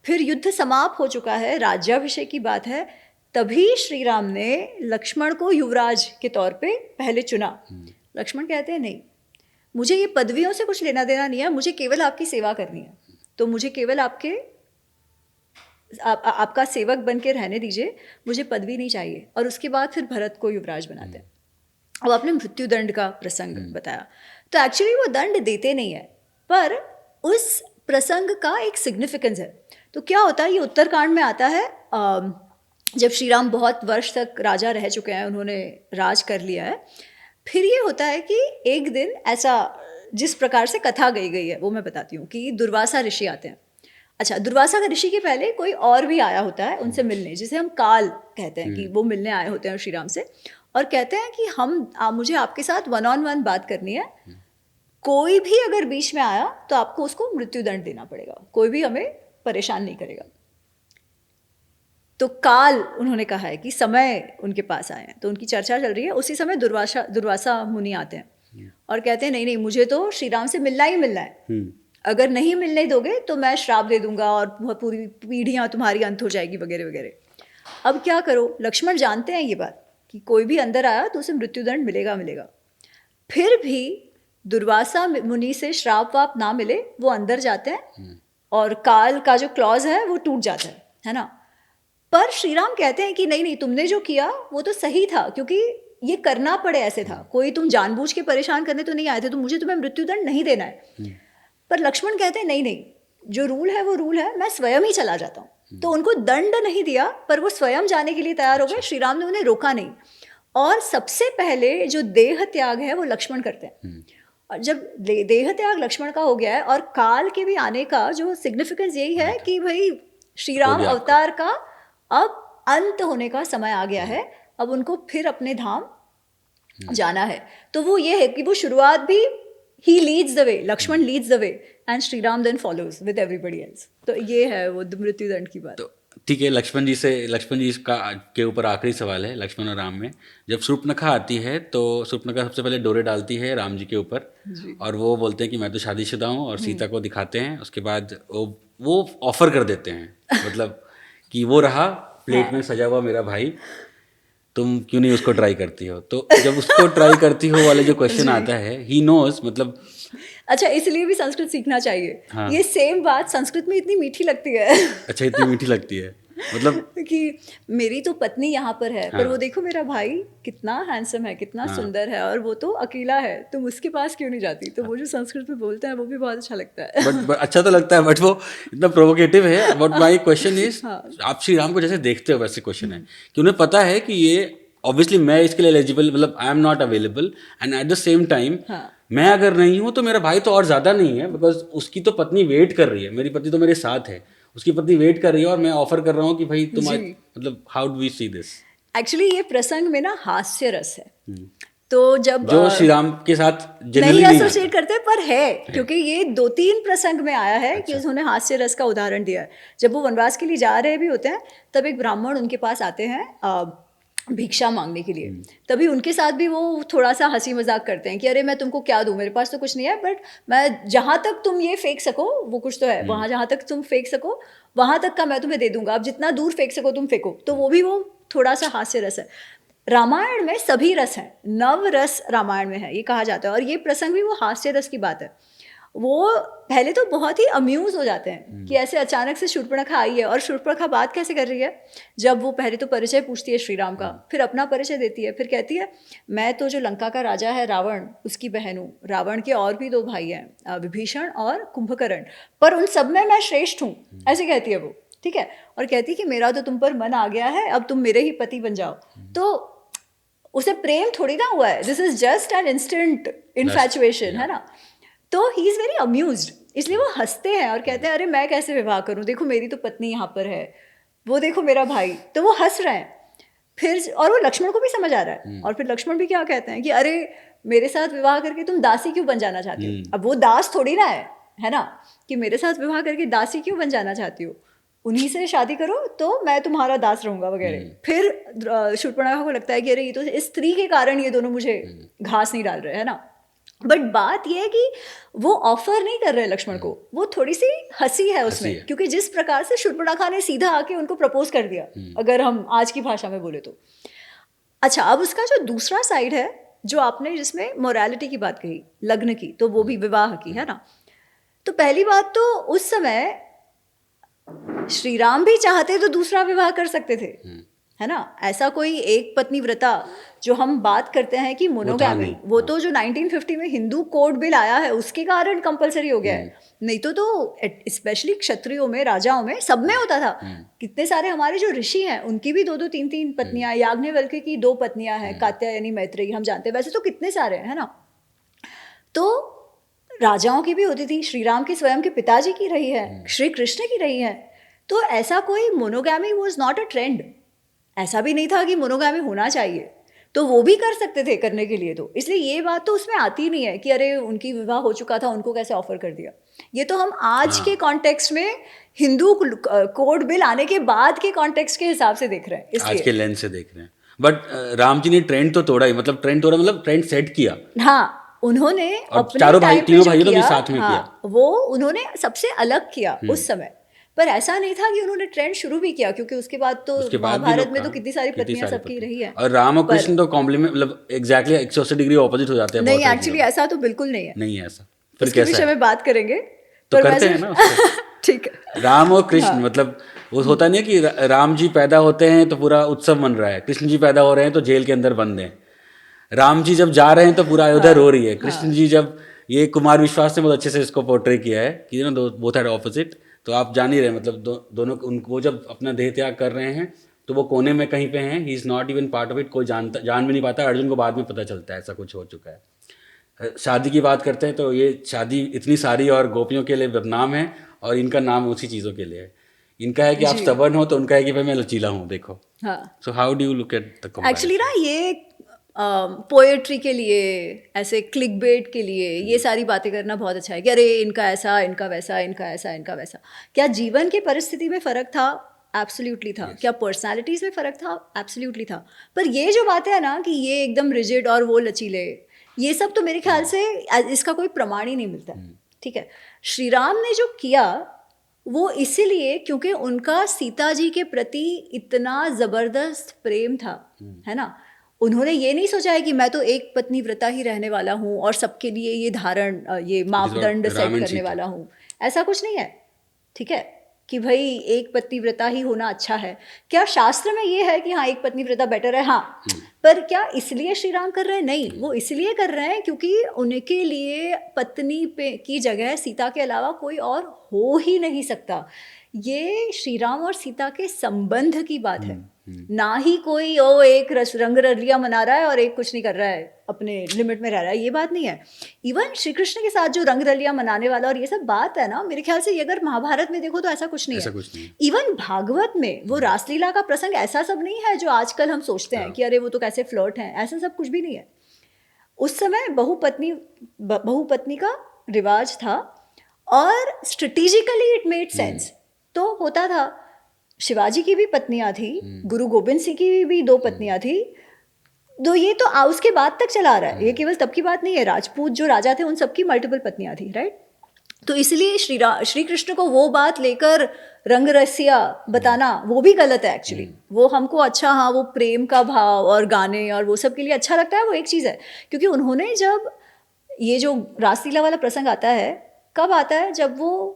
फिर युद्ध समाप्त हो चुका है, राज्याभिषेक की बात है, तभी श्री राम ने लक्ष्मण को युवराज के तौर पे पहले चुना। लक्ष्मण कहते हैं नहीं, मुझे ये पदवियों से कुछ लेना देना नहीं है, मुझे केवल आपकी सेवा करनी है, तो मुझे केवल आपका सेवक बन के रहने दीजिए, मुझे पदवी नहीं चाहिए। और उसके बाद फिर भरत को युवराज बनाते हैं। अब आपने मृत्युदंड का प्रसंग बताया, तो एक्चुअली वो दंड देते नहीं है, पर उस प्रसंग का एक सिग्निफिकेंस है। तो क्या होता है, ये उत्तरकांड में आता है, जब श्री राम बहुत वर्ष तक राजा रह चुके हैं, उन्होंने राज कर लिया है, फिर ये होता है कि एक दिन ऐसा, जिस प्रकार से कथा गई है वो मैं बताती हूँ, कि दुर्वासा ऋषि आते हैं। अच्छा, दुर्वासा ऋषि के पहले कोई और भी आया होता है उनसे मिलने, जिसे हम काल कहते हैं, कि वो मिलने आए होते हैं श्री राम से, और कहते हैं कि मुझे आपके साथ 1-on-1 बात करनी है, कोई भी अगर बीच में आया तो आपको उसको मृत्युदंड देना पड़ेगा, कोई भी हमें परेशान नहीं करेगा। तो काल उन्होंने कहा है कि समय उनके पास आए हैं, तो उनकी चर्चा चल रही है। उसी समय दुर्वासा मुनि आते हैं और कहते हैं नहीं, मुझे तो श्री राम से मिलना ही मिलना है, अगर नहीं मिलने दोगे तो मैं श्राप दे दूंगा और पूरी पीढ़ियाँ तुम्हारी अंत हो जाएगी, वगैरह वगैरह। अब क्या करो, लक्ष्मण जानते हैं ये बात कि कोई भी अंदर आया तो उसे मृत्युदंड मिलेगा। फिर भी दुर्वासा मुनि से श्राप वाप ना मिले, वो अंदर जाते हैं और काल का जो क्लॉज है वो टूट जाता है ना। पर श्री राम कहते हैं कि नहीं, तुमने जो किया वो तो सही था, क्योंकि ये करना पड़े ऐसे था, कोई तुम जानबूझ के परेशान करने तो नहीं आए थे, तो मुझे तुम्हें मृत्युदंड नहीं देना है। पर लक्ष्मण कहते हैं नहीं, जो रूल है वो रूल है, मैं स्वयं ही चला जाता हूँ। तो उनको दंड नहीं दिया, पर वो स्वयं जाने के लिए तैयार हो गए। श्री राम ने उन्हें रोका नहीं। और सबसे पहले जो देह त्याग है वो लक्ष्मण करते हैं। और जब देह त्याग लक्ष्मण का हो गया है, और काल के भी आने का जो सिग्निफिकेंस यही है कि भाई श्री राम अवतार का अब अंत होने का समय आ गया है, अब उनको फिर अपने धाम जाना है। तो वो ये है कि वो शुरुआत भी he leads the way, Lakshman leads the way, and Shri Ram then follows with everybody else. तो ये है वो मृत्युदंड की बात। तो ठीक है, लक्ष्मण जी का के ऊपर आखिरी सवाल है, लक्ष्मण और राम में। जब शूर्पणखा आती है तो शूर्पणखा सबसे पहले डोरे डालती है राम जी के ऊपर, और वो बोलते हैं कि मैं तो शादीशुदा हूँ, और सीता को दिखाते हैं। उसके बाद वो ऑफर कर देते हैं, मतलब कि वो रहा प्लेट में सजा हुआ मेरा भाई, तुम क्यों नहीं उसको ट्राई करती हो। तो जब उसको ट्राई करती हो वाले जो क्वेश्चन आता है, ही नोज, मतलब अच्छा, इसलिए भी संस्कृत सीखना चाहिए। हाँ। ये सेम बात संस्कृत में इतनी मीठी लगती है अच्छा, इतनी मीठी लगती है, मतलब कि मेरी तो पत्नी यहाँ पर है, पर हाँ। वो देखो मेरा भाई कितना हैंडसम है, कितना हाँ। सुंदर है, और वो तो अकेला है, तुम उसके पास क्यों नहीं जाती। तो वो जो संस्कृत में बोलते हैं वो भी बहुत अच्छा लगता है। बट अच्छा तो लगता है, बट वो इतना प्रोवोकेटिव है। बट माई क्वेश्चन इज, हाँ। आप श्री राम को जैसे देखते हो वैसे क्वेश्चन है कि उन्हें पता है कि ये ऑब्वियसली मैं इसके लिए एलिजिबल, मतलब I am not available, and at the same time हाँ। मैं अगर नहीं हूँ तो मेरा भाई तो और ज़्यादा नहीं है, बिकॉज उसकी तो पत्नी वेट कर रही है, मेरी पत्नी तो मेरे साथ है, उसकी पत्नी वेट कर रही है, और मैं ऑफर कर रहा हूँ कि भाई तुम जी। मतलब how do we see this. Actually ये प्रसंग में ना हास्य रस है। तो जब जो श्री राम के साथ जनरली नहीं नहीं एसोसिएट आता। करते, पर है, क्योंकि ये 2-3 प्रसंग में आया है कि उन्होंने हास्य रस का उदाहरण दिया है। जब वो वनवास के लिए जा रहे भी होते हैं, तब एक ब्राह्मण उनके पास आते हैं भिक्षा मांगने के लिए। तभी उनके साथ भी वो थोड़ा सा हंसी मजाक करते हैं कि अरे मैं तुमको क्या दूं, मेरे पास तो कुछ नहीं है, बट मैं जहाँ तक तुम ये फेंक सको, वो कुछ तो है वहाँ, जहाँ तक तुम फेंक सको वहाँ तक का मैं तुम्हें दे दूंगा, आप जितना दूर फेंक सको तुम फेंको। तो वो भी वो थोड़ा सा हास्य रस है। रामायण में सभी रस हैं, नव रस रामायण में है ये कहा जाता है, और ये प्रसंग भी वो हास्य रस की बात है। वो पहले तो बहुत ही अम्यूज हो जाते हैं कि ऐसे अचानक से शूर्पणखा आई है, और शूर्पणखा बात कैसे कर रही है, जब वो पहले तो परिचय पूछती है श्री राम का, फिर अपना परिचय देती है, फिर कहती है मैं तो जो लंका का राजा है रावण, उसकी बहन हूँ। रावण के और भी 2 भाई हैं, विभीषण और कुंभकर्ण, पर उन सब में मैं श्रेष्ठ हूँ, ऐसे कहती है वो। ठीक है, और कहती है कि मेरा तो तुम पर मन आ गया है, अब तुम मेरे ही पति बन जाओ। तो उसे प्रेम थोड़ी ना हुआ है, this is just an instant infatuation, है ना। तो ही इज़ वेरी अम्यूज्ड, इसलिए वो हंसते हैं और कहते हैं अरे मैं कैसे विवाह करूं, देखो मेरी तो पत्नी यहाँ पर है, वो देखो मेरा भाई। तो वो हंस रहे हैं फिर, और वो लक्ष्मण को भी समझ आ रहा है। और फिर लक्ष्मण भी क्या कहते हैं कि अरे मेरे साथ विवाह करके तुम दासी क्यों बन जाना चाहती हो। अब वो दास थोड़ी ना है ना, कि मेरे साथ विवाह करके दासी क्यों बन जाना चाहती हो, उन्हीं से शादी करो तो मैं तुम्हारा दास रहूंगा वगैरह। फिर शूर्पणखा को लगता है कि अरे ये तो इस स्त्री के कारण ये दोनों मुझे घास नहीं डाल रहे, है ना। बट बात यह है कि वो ऑफर नहीं कर रहे लक्ष्मण को, वो थोड़ी सी हंसी है उसमें, क्योंकि जिस प्रकार से शूर्पणखा ने सीधा आके उनको प्रपोज कर दिया, अगर हम आज की भाषा में बोले तो। अच्छा, अब उसका जो दूसरा साइड है, जो आपने जिसमें मोरालिटी की बात कही, लग्न की, तो वो भी विवाह की, है ना। तो पहली बात तो उस समय श्री राम भी चाहते तो दूसरा विवाह कर सकते थे, है ना। ऐसा कोई एक पत्नी व्रता जो हम बात करते हैं कि मोनोगैमी, वो तो जो 1950 में हिंदू कोड बिल आया है उसके कारण कंपलसरी हो गया है। नहीं तो स्पेशली क्षत्रियों में, राजाओं में, सब में होता था। कितने सारे हमारे जो ऋषि हैं उनकी भी 2-2 3-3 पत्नियां, याज्ञवल्क्य की 2 पत्नियां हैं, कात्यायनी मैत्रेयी, हम जानते हैं। वैसे तो कितने सारे हैं, है ना। तो राजाओं की भी होती थी, श्री राम के स्वयं के पिताजी की रही है, श्री कृष्ण की रही है। तो ऐसा कोई monogamy was not a trend, ऐसा भी नहीं था कि मोनोगैमी होना चाहिए, तो वो भी कर सकते थे करने के लिए। तो इसलिए ये बात तो उसमें आती नहीं है कि अरे उनकी विवाह हो चुका था, उनको कैसे ऑफर कर दिया। ये तो हम आज के कॉन्टेक्स्ट में, हिंदू कोड बिल आने के बाद के कॉन्टेक्स्ट के हिसाब से देख रहे हैं, इसलिए आज के लेंस से देख रहे हैं। बट राम जी ने ट्रेंड तो तोड़ा ही, मतलब ट्रेंड तोड़ा मतलब ट्रेंड सेट किया। हाँ, उन्होंने अपने चारों भाई, टाइम पे तीनों जो भाइयों ने भी किया, साथ में किया, वो उन्होंने सबसे अलग किया उस समय। पर ऐसा नहीं था कि उन्होंने ट्रेंड शुरू भी किया, क्योंकि उसके बाद तो महाभारत में तो कितनी सारी पत्नियां सबकी रही है। और राम और कृष्ण तो कॉम्प्लीमेंट, मतलब एग्जैक्टली 180 डिग्री ऑपोजिट हो जाते हैं। नहीं, एक्चुअली ऐसा तो बिल्कुल नहीं है, नहीं है ऐसा। फिर उसके विषय में बात करेंगे तो करते हैं ना ठीक है। राम और कृष्ण, मतलब वो होता नहीं है कि राम जी पैदा होते हैं तो पूरा उत्सव मन रहा है, कृष्ण जी पैदा हो रहे हैं तो जेल के अंदर बंद हैं, राम जी जब जा रहे हैं तो पूरा अयोध्या रो रही है, कृष्ण जी जब, ये कुमार विश्वास ने बहुत अच्छे से इसको पोर्ट्रे किया है कि ना बोथ आर ऑपोजिट। तो आप जान ही रहे, मतलब दोनों वो जब अपना देह त्याग कर रहे हैं तो वो कोने में कहीं पे हैं, he is not even part of it, कोई जान भी नहीं पाता। अर्जुन को बाद में पता चलता है ऐसा कुछ हो चुका है। शादी की बात करते हैं तो ये शादी इतनी सारी और गोपियों के लिए बदनाम है, और इनका नाम उसी चीज़ों के लिए है। इनका है कि आप स्टबर्न हो, तो उनका है कि भाई मैं लचीला हूँ, देखो। So how do you look at the comparison? Actually ना ये पोएट्री के लिए, ऐसे क्लिक बेट के लिए ये सारी बातें करना बहुत अच्छा है कि अरे इनका ऐसा, इनका वैसा, इनका ऐसा, इनका वैसा। क्या जीवन की परिस्थिति में फ़र्क था? एब्सोल्युटली था। क्या पर्सनालिटीज में फर्क था? एब्सोल्युटली था। पर ये जो बातें है ना कि ये एकदम रिजिड और वो लचीले, ये सब तो मेरे ख्याल से इसका कोई प्रमाण ही नहीं मिलता। ठीक है, श्री राम ने जो किया वो इसीलिए क्योंकि उनका सीता जी के प्रति इतना जबरदस्त प्रेम था, है ना। उन्होंने ये नहीं सोचा है कि मैं तो एक पत्नी व्रता ही रहने वाला हूँ और सबके लिए ये धारण, ये मापदंड सेट करने वाला हूँ, ऐसा कुछ नहीं है। ठीक है, कि भाई एक पत्नी व्रता ही होना अच्छा है। क्या शास्त्र में ये है कि हाँ एक पत्नी व्रता बेटर है? हाँ। पर क्या इसलिए श्री राम कर रहे हैं? नहीं, वो इसलिए कर रहे हैं क्योंकि उनके लिए पत्नी पे की जगह सीता के अलावा कोई और हो ही नहीं सकता। ये श्री राम और सीता के संबंध की बात है, ना ही कोई एक रंग रलिया मना रहा है और एक कुछ नहीं कर रहा है, अपने लिमिट में रह रहा है, ये बात नहीं है। इवन श्री कृष्ण के साथ जो रंग रलिया मनाने वाला और ये सब बात है ना, मेरे ख्याल से ये अगर महाभारत में देखो तो ऐसा कुछ नहीं है। इवन भागवत में वो रासलीला का प्रसंग ऐसा सब नहीं है जो आजकल हम सोचते हैं कि अरे वो तो कैसे फ्लर्ट हैं, ऐसा सब कुछ भी नहीं है। उस समय बहुपत्नी का रिवाज था और स्ट्रेटेजिकली इट मेड सेंस। तो होता था, शिवाजी की भी पत्नियां थी, गुरु गोविंद सिंह की भी 2 पत्नियां थी। तो ये तो उसके बाद तक चला आ रहा है, ये केवल तब की बात नहीं है। राजपूत जो राजा थे उन सबकी मल्टीपल पत्नियां थी, राइट। तो इसलिए श्री कृष्ण को वो बात लेकर रंग रसिया बताना वो भी गलत है एक्चुअली। वो हमको अच्छा, हाँ वो प्रेम का भाव और गाने और वो सब के लिए अच्छा लगता है, वो एक चीज़ है। क्योंकि उन्होंने जब ये जो रासलीला वाला प्रसंग आता है, कब आता है? जब वो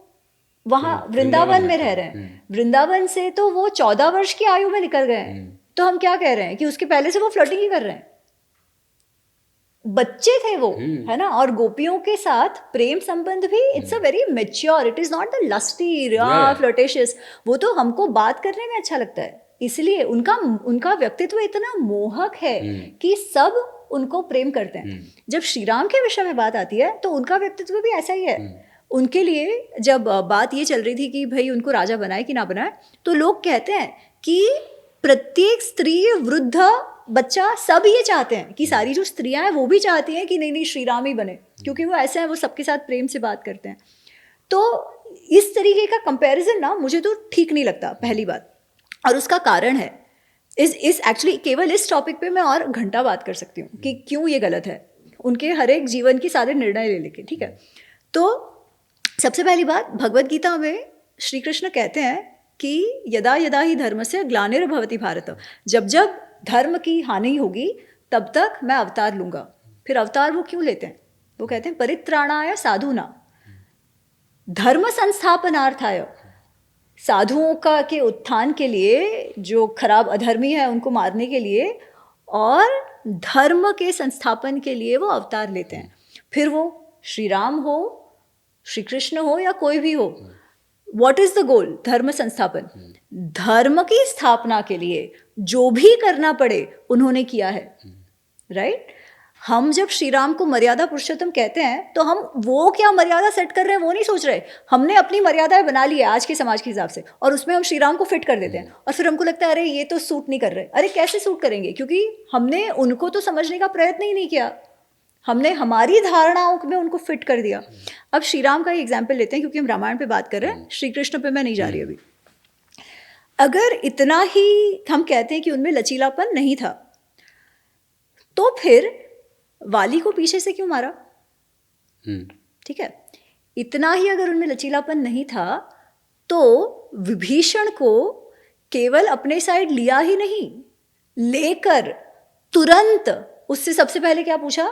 वहाँ वृंदावन में रह रहे हैं। वृंदावन से तो वो 14 वर्ष की आयु में निकल गए हैं। तो हम क्या कह रहे हैं कि उसके पहले से वो फ्लर्टिंग ही कर रहे हैं, बच्चे थे वो, है ना। और गोपियों के साथ प्रेम संबंध भी it's a very mature, it is not the lusty flirtatious. वो तो हमको बात करने में अच्छा लगता है, इसलिए उनका व्यक्तित्व इतना मोहक है कि सब उनको प्रेम करते हैं। जब श्री राम के विषय में बात आती है तो उनका व्यक्तित्व भी ऐसा ही है। उनके लिए जब बात ये चल रही थी कि भाई उनको राजा बनाए कि ना बनाए, तो लोग कहते हैं कि प्रत्येक स्त्री, वृद्ध, बच्चा, सब ये चाहते हैं कि सारी जो स्त्रियां हैं वो भी चाहती हैं कि नहीं नहीं श्री राम ही बने, क्योंकि वो ऐसे हैं, वो सबके साथ प्रेम से बात करते हैं। तो इस तरीके का कंपैरिजन ना मुझे तो ठीक नहीं लगता, पहली बात। और उसका कारण है इस एक्चुअली केवल इस टॉपिक पे मैं और घंटा बात कर सकती हूँ कि क्यों ये गलत है, उनके हर एक जीवन की सारे निर्णय ले लेके। ठीक है, तो सबसे पहली बात, भगवत गीता में श्री कृष्ण कहते हैं कि यदा यदा ही धर्मस्य ग्लानिर्भवति भारत, जब जब धर्म की हानि होगी तब तक मैं अवतार लूंगा। फिर अवतार वो क्यों लेते हैं? वो कहते हैं परित्राणाय साधुना धर्म संस्थापनार्थाय, साधुओं का के उत्थान के लिए, जो खराब अधर्मी है उनको मारने के लिए, और धर्म के संस्थापन के लिए वो अवतार लेते हैं। फिर वो श्री राम हो, श्री कृष्ण हो या कोई भी हो, व्हाट इज द गोल? धर्म संस्थापन। धर्म की स्थापना के लिए जो भी करना पड़े उन्होंने किया है, राइट। हम जब श्री राम को मर्यादा पुरुषोत्तम कहते हैं तो हम वो क्या मर्यादा सेट कर रहे हैं वो नहीं सोच रहे। हमने अपनी मर्यादाएं बना ली है आज के समाज के हिसाब से, और उसमें हम श्री राम को फिट कर देते हैं, और फिर हमको लगता है अरे ये तो सूट नहीं कर रहे। अरे कैसे सूट करेंगे? क्योंकि हमने उनको तो समझने का प्रयत्न ही नहीं किया, हमने हमारी धारणाओं में उनको फिट कर दिया। अब श्री राम का ही एग्जाम्पल लेते हैं क्योंकि हम रामायण पे बात कर रहे हैं, श्री कृष्ण पे मैं नहीं जा रही अभी। अगर इतना ही हम कहते हैं कि उनमें लचीलापन नहीं था, तो फिर वाली को पीछे से क्यों मारा? ठीक है, इतना ही अगर उनमें लचीलापन नहीं था तो विभीषण को केवल अपने साइड लिया ही नहीं, लेकर तुरंत उससे सबसे पहले क्या पूछा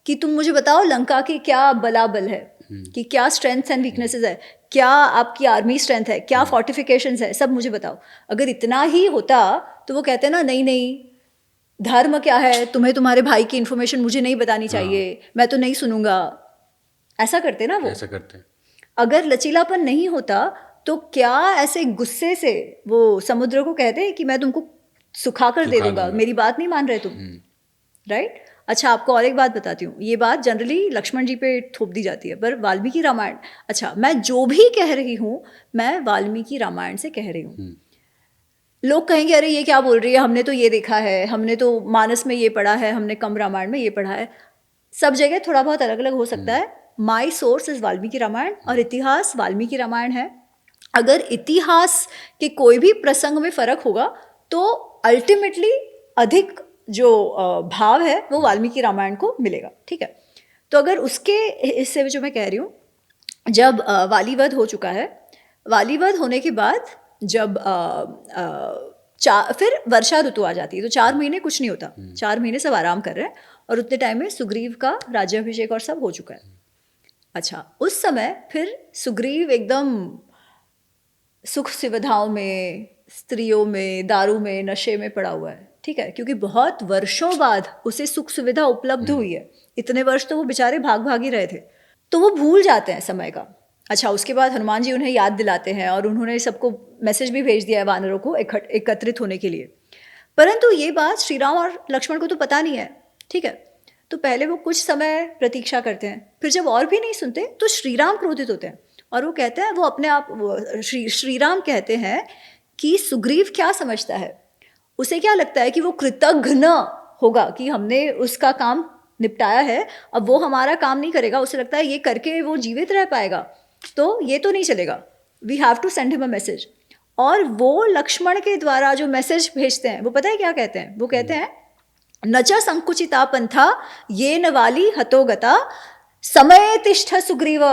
कि तुम मुझे बताओ लंका की क्या बलाबल है, कि क्या स्ट्रेंथ्स एंड वीकनेसेस है, क्या आपकी आर्मी स्ट्रेंथ है, क्या फोर्टिफिकेशंस है, सब मुझे बताओ। अगर इतना ही होता तो वो कहते ना नहीं नहीं, धर्म क्या है, तुम्हें तुम्हारे भाई की इन्फॉर्मेशन मुझे नहीं बतानी चाहिए, मैं तो नहीं सुनूंगा, ऐसा करते ना वो। ऐसा करते। अगर लचीलापन नहीं होता तो क्या ऐसे गुस्से से वो समुद्र को कहते कि मैं तुमको सुखा कर दे दूंगा, मेरी बात नहीं मान रहे तुम, राइट। अच्छा, आपको और एक बात बताती हूँ, ये बात जनरली लक्ष्मण जी पे थोप दी जाती है, पर वाल्मीकि रामायण, अच्छा मैं जो भी कह रही हूँ मैं वाल्मीकि रामायण से कह रही हूँ। लोग कहेंगे अरे ये क्या बोल रही है, हमने तो ये देखा है, हमने तो मानस में ये पढ़ा है, हमने कम रामायण में ये पढ़ा है। सब जगह थोड़ा बहुत अलग अलग हो सकता है। My source is Valmiki Ramayana और इतिहास वाल्मीकि रामायण है। अगर इतिहास के कोई भी प्रसंग में फर्क होगा तो अल्टीमेटली अधिक जो भाव है वो वाल्मीकि रामायण को मिलेगा, ठीक है। तो अगर उसके हिस्से में जो मैं कह रही हूँ, जब वालीवध हो चुका है, वालीवध होने के बाद जब फिर वर्षा ऋतु आ जाती है, तो 4 महीने कुछ नहीं होता, 4 महीने सब आराम कर रहे हैं, और उतने टाइम में सुग्रीव का राज्याभिषेक और सब हो चुका है। अच्छा, उस समय फिर सुग्रीव एकदम सुख सुविधाओं में, स्त्रियों में, दारू में, नशे में पड़ा हुआ है, ठीक है, क्योंकि बहुत वर्षों बाद उसे सुख सुविधा उपलब्ध हुई है। इतने वर्ष तो वो बेचारे भाग भाग ही रहे थे, तो वो भूल जाते हैं समय का। अच्छा, उसके बाद हनुमान जी उन्हें याद दिलाते हैं और उन्होंने सबको मैसेज भी भेज दिया है वानरों को एकत्रित होने के लिए। परंतु ये बात श्री राम और लक्ष्मण को तो पता नहीं है, ठीक है। तो पहले वो कुछ समय प्रतीक्षा करते हैं, फिर जब और भी नहीं सुनते तो श्री राम क्रोधित होते हैं और वो कहते हैं, वो अपने आप श्री राम कहते हैं कि सुग्रीव क्या समझता है, उसे क्या लगता है कि वो कृतघ्न होगा कि हमने उसका काम निपटाया है, अब वो हमारा काम नहीं करेगा, उसे लगता है ये करके वो जीवित रह पाएगा, तो ये तो नहीं चलेगा, we have to send him a message. और वो लक्ष्मण के द्वारा जो मैसेज भेजते हैं वो पता है क्या कहते हैं, वो कहते हैं न च संकुचिता पंथा ये न वाली हतोगता समय तिष्ठ सुग्रीव।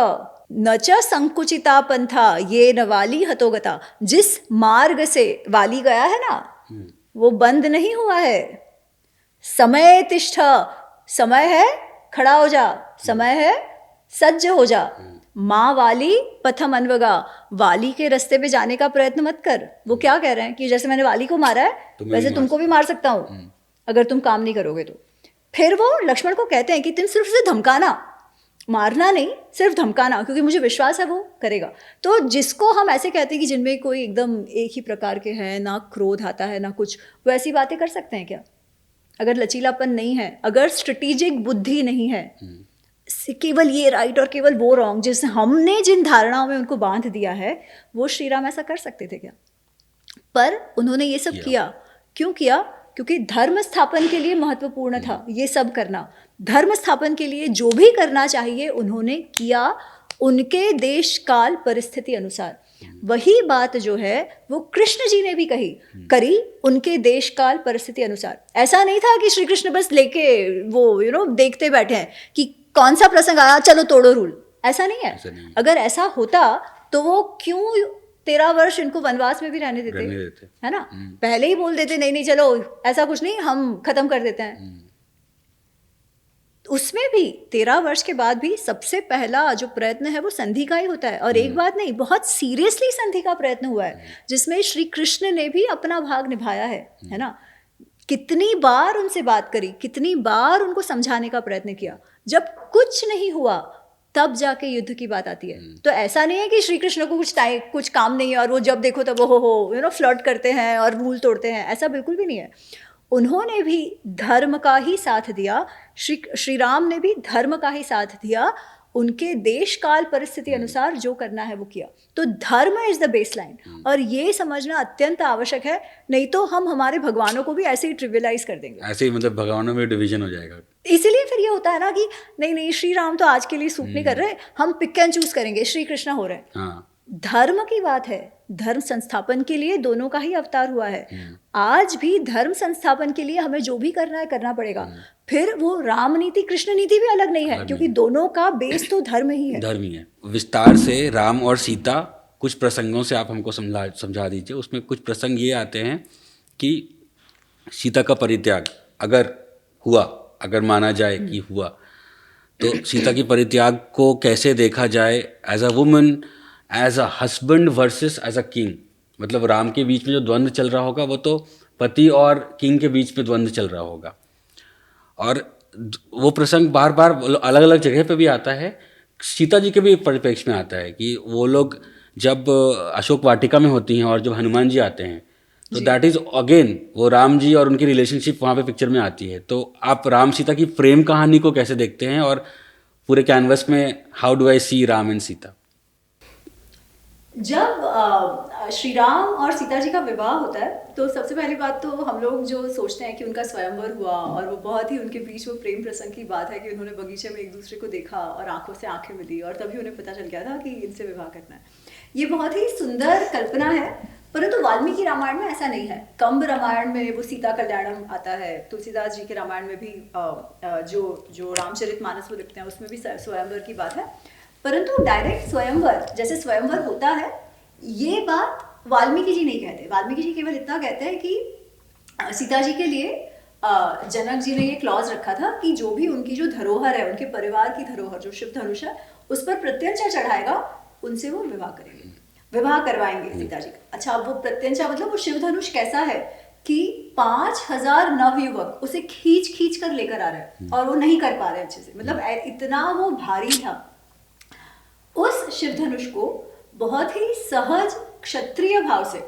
न च संकुचिता पंथा ये न वाली हतोगता, जिस मार्ग से वाली गया है ना वो बंद नहीं हुआ है। समय तिष्ठ, समय है खड़ा हो जा, समय है सज्ज हो जा। माँ वाली पथम अन्वगा, वाली के रास्ते पे जाने का प्रयत्न मत कर। वो क्या कह रहे हैं कि जैसे मैंने वाली को मारा है वैसे तुमको भी मार सकता हूँ अगर तुम काम नहीं करोगे तो। फिर वो लक्ष्मण को कहते हैं कि तुम सिर्फ उसे धमकाना, मारना नहीं, सिर्फ धमकाना, क्योंकि मुझे विश्वास है वो करेगा। तो जिसको हम ऐसे कहते हैं कि जिनमें कोई एकदम एक ही प्रकार के हैं, ना क्रोध आता है ना कुछ, वो ऐसी बातें कर सकते हैं क्या? अगर लचीलापन नहीं है, अगर स्ट्रेटेजिक बुद्धि नहीं है, केवल ये राइट और केवल वो रॉन्ग, जिस हमने जिन धारणाओं में उनको बांध दिया है, वो श्री राम ऐसा कर सकते थे क्या? पर उन्होंने ये सब किया। क्यों किया? क्योंकि धर्म स्थापन के लिए महत्वपूर्ण था ये सब करना। धर्म स्थापन के लिए जो भी करना चाहिए उन्होंने किया, उनके देश काल परिस्थिति अनुसार। वही बात जो है वो कृष्ण जी ने भी करी उनके देश काल परिस्थिति अनुसार। ऐसा नहीं था कि श्री कृष्ण बस लेके वो देखते बैठे हैं कि कौन सा प्रसंग आया चलो तोड़ो रूल, ऐसा नहीं है। अगर ऐसा होता तो वो क्यों 13 वर्ष इनको वनवास में भी रहने देते, है ना? पहले ही बोल देते नहीं चलो ऐसा कुछ नहीं, हम खत्म कर देते हैं। उसमें भी 13 वर्ष के बाद भी सबसे पहला जो प्रयत्न है वो संधि का ही होता है, और एक बात नहीं, बहुत सीरियसली संधि का प्रयत्न हुआ है जिसमें श्री कृष्ण ने भी अपना भाग निभाया है ना? कितनी बार उनसे बात करी, कितनी बार उनको समझाने का प्रयत्न किया, जब कुछ नहीं हुआ तब जाके युद्ध की बात आती है। तो ऐसा नहीं है कि श्री कृष्ण को कुछ काम नहीं है और वो जब देखो तब वो फ्लर्ट करते हैं और रूल तोड़ते हैं, ऐसा बिल्कुल भी नहीं है। उन्होंने भी धर्म का ही साथ दिया, श्री राम ने भी धर्म का ही साथ दिया, उनके देश काल परिस्थिति अनुसार जो करना है वो किया। तो धर्म इज द बेस लाइन, और ये समझना अत्यंत आवश्यक है, नहीं तो हम हमारे भगवानों को भी ऐसे ही ट्रिवियलाइज कर देंगे, ऐसे ही मतलब भगवानों में डिवीजन हो जाएगा। इसीलिए फिर ये होता है ना कि नहीं श्री राम तो आज के लिए सूट नहीं कर रहे, हम पिक एंड चूज करेंगे, श्री कृष्ण हो रहे हैं। हाँ। धर्म की बात है, धर्म संस्थापन के लिए दोनों का ही अवतार हुआ है। आज भी धर्म संस्थापन के लिए हमें जो भी करना है करना पड़ेगा। फिर वो राम नीति कृष्ण नीति भी अलग नहीं है, क्योंकि दोनों का बेस तो धर्म ही है। धर्म ही है। विस्तार से राम और सीता कुछ प्रसंगों से आप हमको समझा दीजिए। उसमें कुछ प्रसंग ये आते हैं कि सीता का परित्याग अगर हुआ, अगर माना जाए कि हुआ, तो सीता की परित्याग को कैसे देखा जाए, as a woman, as a husband versus as a king. मतलब राम के बीच में जो द्वंद्व चल रहा होगा वो तो पति और किंग के बीच में द्वंद्व चल रहा होगा, और वो प्रसंग बार बार अलग अलग जगह पे भी आता है। सीता जी के भी परिप्रेक्ष्य में आता है कि वो लोग जब अशोक वाटिका में होती हैं और जब हनुमान जी आते हैं, तो दैट इज अगेन वो राम जी और उनकी रिलेशनशिप वहाँ पे पिक्चर में आती है। तो आप राम सीता की प्रेम कहानी को कैसे देखते हैं, और पूरे कैनवस में how do I see Ram and Sita? जब श्री राम और सीता जी का विवाह होता है तो सबसे पहली बात तो हम लोग जो सोचते हैं कि उनका स्वयंवर हुआ और वो बहुत ही उनके बीच वो प्रेम प्रसंग की बात है कि उन्होंने बगीचे में एक दूसरे को देखा और आंखों से आंखें मिली और तभी उन्हें पता चल गया था कि इनसे विवाह करना है। ये बहुत ही सुंदर कल्पना है, परंतु वाल्मीकि रामायण में ऐसा नहीं है। कंब रामायण में वो सीता कल्याणम आता है, तुलसीदास जी के रामायण में भी जो रामचरितमानस वो लिखते हैं उसमें भी स्वयंवर की बात है, परंतु डायरेक्ट स्वयंवर जैसे स्वयंवर होता है ये बात वाल्मीकि जी नहीं कहते। वाल्मीकि जी केवल इतना कहते हैं कि सीता जी के लिए जनक जी ने ये क्लॉज रखा था कि जो भी उनकी जो धरोहर है, उनके परिवार की धरोहर जो शिव धनुष है, उस पर प्रत्यंचा चढ़ाएगा, उनसे वो विवाह करेंगे, विवाह करवाएंगे सीता जी का। अच्छा, अब वो प्रत्यंचा मतलब वो शिव धनुष कैसा है कि 5000 नवयुवक उसे खींच खींच कर लेकर आ रहे हैं और वो नहीं कर पा रहे अच्छे से, मतलब इतना वो भारी था। उस शिव धनुष को बहुत ही सहज क्षत्रिय भाव से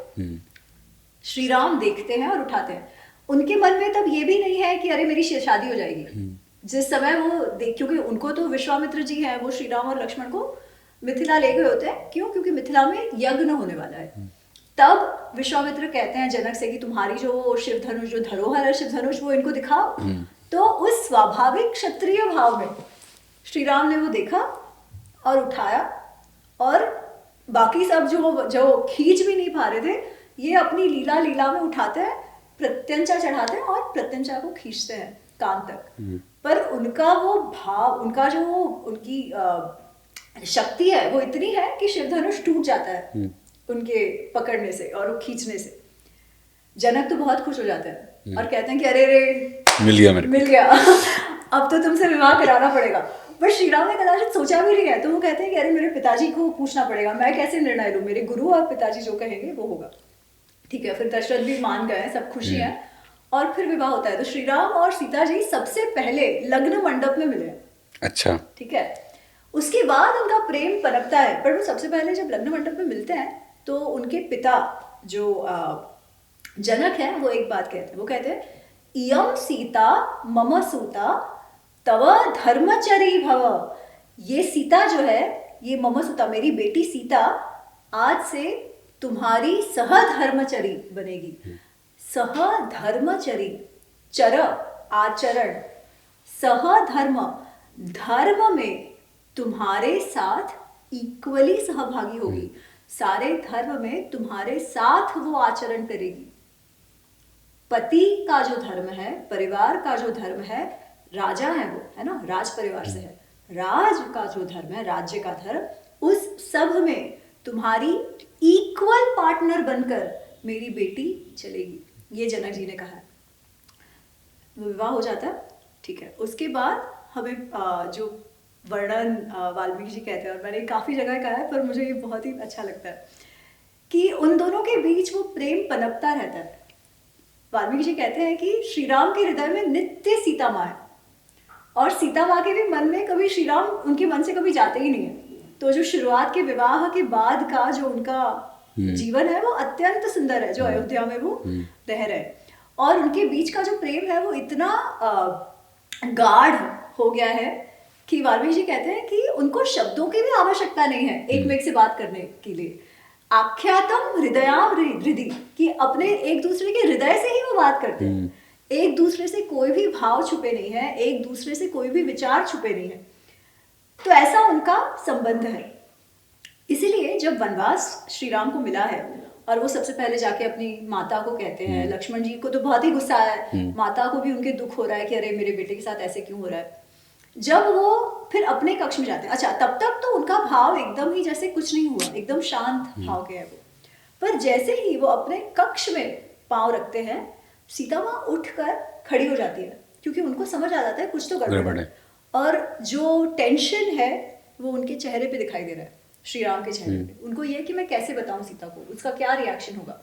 श्री राम देखते हैं और उठाते हैं। उनके मन में तब ये भी नहीं है कि अरे मेरी शादी हो जाएगी। जिस समय वो देख, क्योंकि उनको तो विश्वामित्र जी हैं, वो श्री राम और लक्ष्मण को मिथिला ले गए होते हैं। क्यों? क्योंकि मिथिला में यज्ञ होने वाला है। तब विश्वामित्र कहते हैं जनक से कि तुम्हारी जो शिव धनुष, जो धरोहर है शिव धनुष, वो इनको दिखाओ। तो उस स्वाभाविक क्षत्रिय भाव में श्री राम ने वो देखा और उठाया, और बाकी सब जो खींच भी नहीं पा रहे थे, ये अपनी लीला लीला में उठाते हैं, प्रत्यंचा चढ़ाते हैं और प्रत्यंचा को खींचते हैं कान तक। पर उनका वो भाव, उनका जो उनकी शक्ति है वो इतनी है कि शिव धनुष टूट जाता है उनके पकड़ने से और वो खींचने से। जनक तो बहुत खुश हो जाते हैं और कहते हैं कि अरे रे मिल गया अब तो तुमसे विवाह कराना पड़ेगा। पर श्री राम ने कदाचित सोचा भी नहीं है, तो वो कहते हैं कि अरे मेरे पिताजी को पूछना पड़ेगा, मैं कैसे निर्णय लूं, मेरे गुरु और पिताजी जो कहेंगे वो होगा। ठीक है, फिर दशरथ भी मान गए, सब खुशी है और फिर विवाह होता है। तो श्री राम और सीता जी सबसे पहले लग्न मंडप में मिले। अच्छा, ठीक है, उसके बाद उनका प्रेम पनपता है। पर वो सबसे पहले जब लग्न मंडप में मिलते हैं तो उनके पिता जो जनक है वो एक बात कहते हैं, वो कहते हैं इयम सीता मम सूता तव धर्मचरी भव। ये सीता जो है, ये मम सूता, मेरी बेटी सीता आज से तुम्हारी सहधर्मचरी बनेगी। सहधर्मचरी, चर आचरण, सहधर्म, धर्म में तुम्हारे साथ इक्वली सहभागी होगी, सारे धर्म में तुम्हारे साथ वो आचरण करेगी। पति का जो धर्म है, परिवार का जो धर्म है, राजा है वो, है ना, राज परिवार से है, राज का जो धर्म है, राज्य का धर्म, उस सब में तुम्हारी इक्वल पार्टनर बनकर मेरी बेटी चलेगी। ये जनक जी ने कहा है। विवाह हो जाता है। ठीक है, उसके बाद हमें जो वर्णन वाल्मीकि जी कहते हैं, और मैंने काफ़ी जगह कहा है पर मुझे ये बहुत ही अच्छा लगता है कि उन दोनों के बीच वो प्रेम पनपता रहता है। वाल्मीकि जी कहते हैं कि श्री राम के हृदय में नित्य सीता माँ है और सीता माँ के भी मन में कभी श्री राम उनके मन से कभी जाते ही नहीं है। तो जो शुरुआत के विवाह के बाद का जो उनका जीवन है वो अत्यंत सुंदर है, जो अयोध्या में वो रह रहे हैं। और उनके बीच का जो प्रेम है वो इतना गाढ़ हो गया है कि वाल्मीकि जी कहते हैं कि उनको शब्दों की भी आवश्यकता नहीं है एक में एक से बात करने के लिए। आख्यातम हृदयाम हृदि, कि अपने एक दूसरे के हृदय से ही वो बात करते हैं। एक दूसरे से कोई भी भाव छुपे नहीं है, एक दूसरे से कोई भी विचार छुपे नहीं है। तो ऐसा उनका संबंध है। इसीलिए जब वनवास श्री राम को मिला है और वो सबसे पहले जाके अपनी माता को कहते हैं, लक्ष्मण जी को तो बहुत ही गुस्सा है, माता को भी उनके दुख हो रहा है कि अरे मेरे बेटे के साथ ऐसे क्यों हो रहा है। जब वो फिर अपने कक्ष में जाते हैं, अच्छा तब तक तो उनका भाव एकदम ही जैसे कुछ नहीं हुआ, एकदम शांत भाव के है वो। पर जैसे ही वो अपने कक्ष में पांव रखते हैं, सीता माँ उठकर खड़ी हो जाती है, क्योंकि उनको समझ आ जाता है कुछ तो गड़बड़ है। और जो टेंशन है वो उनके चेहरे पे दिखाई दे रहा है, श्री राम के चेहरे पे। उनको ये है कि मैं कैसे बताऊं सीता को, उसका क्या रिएक्शन होगा।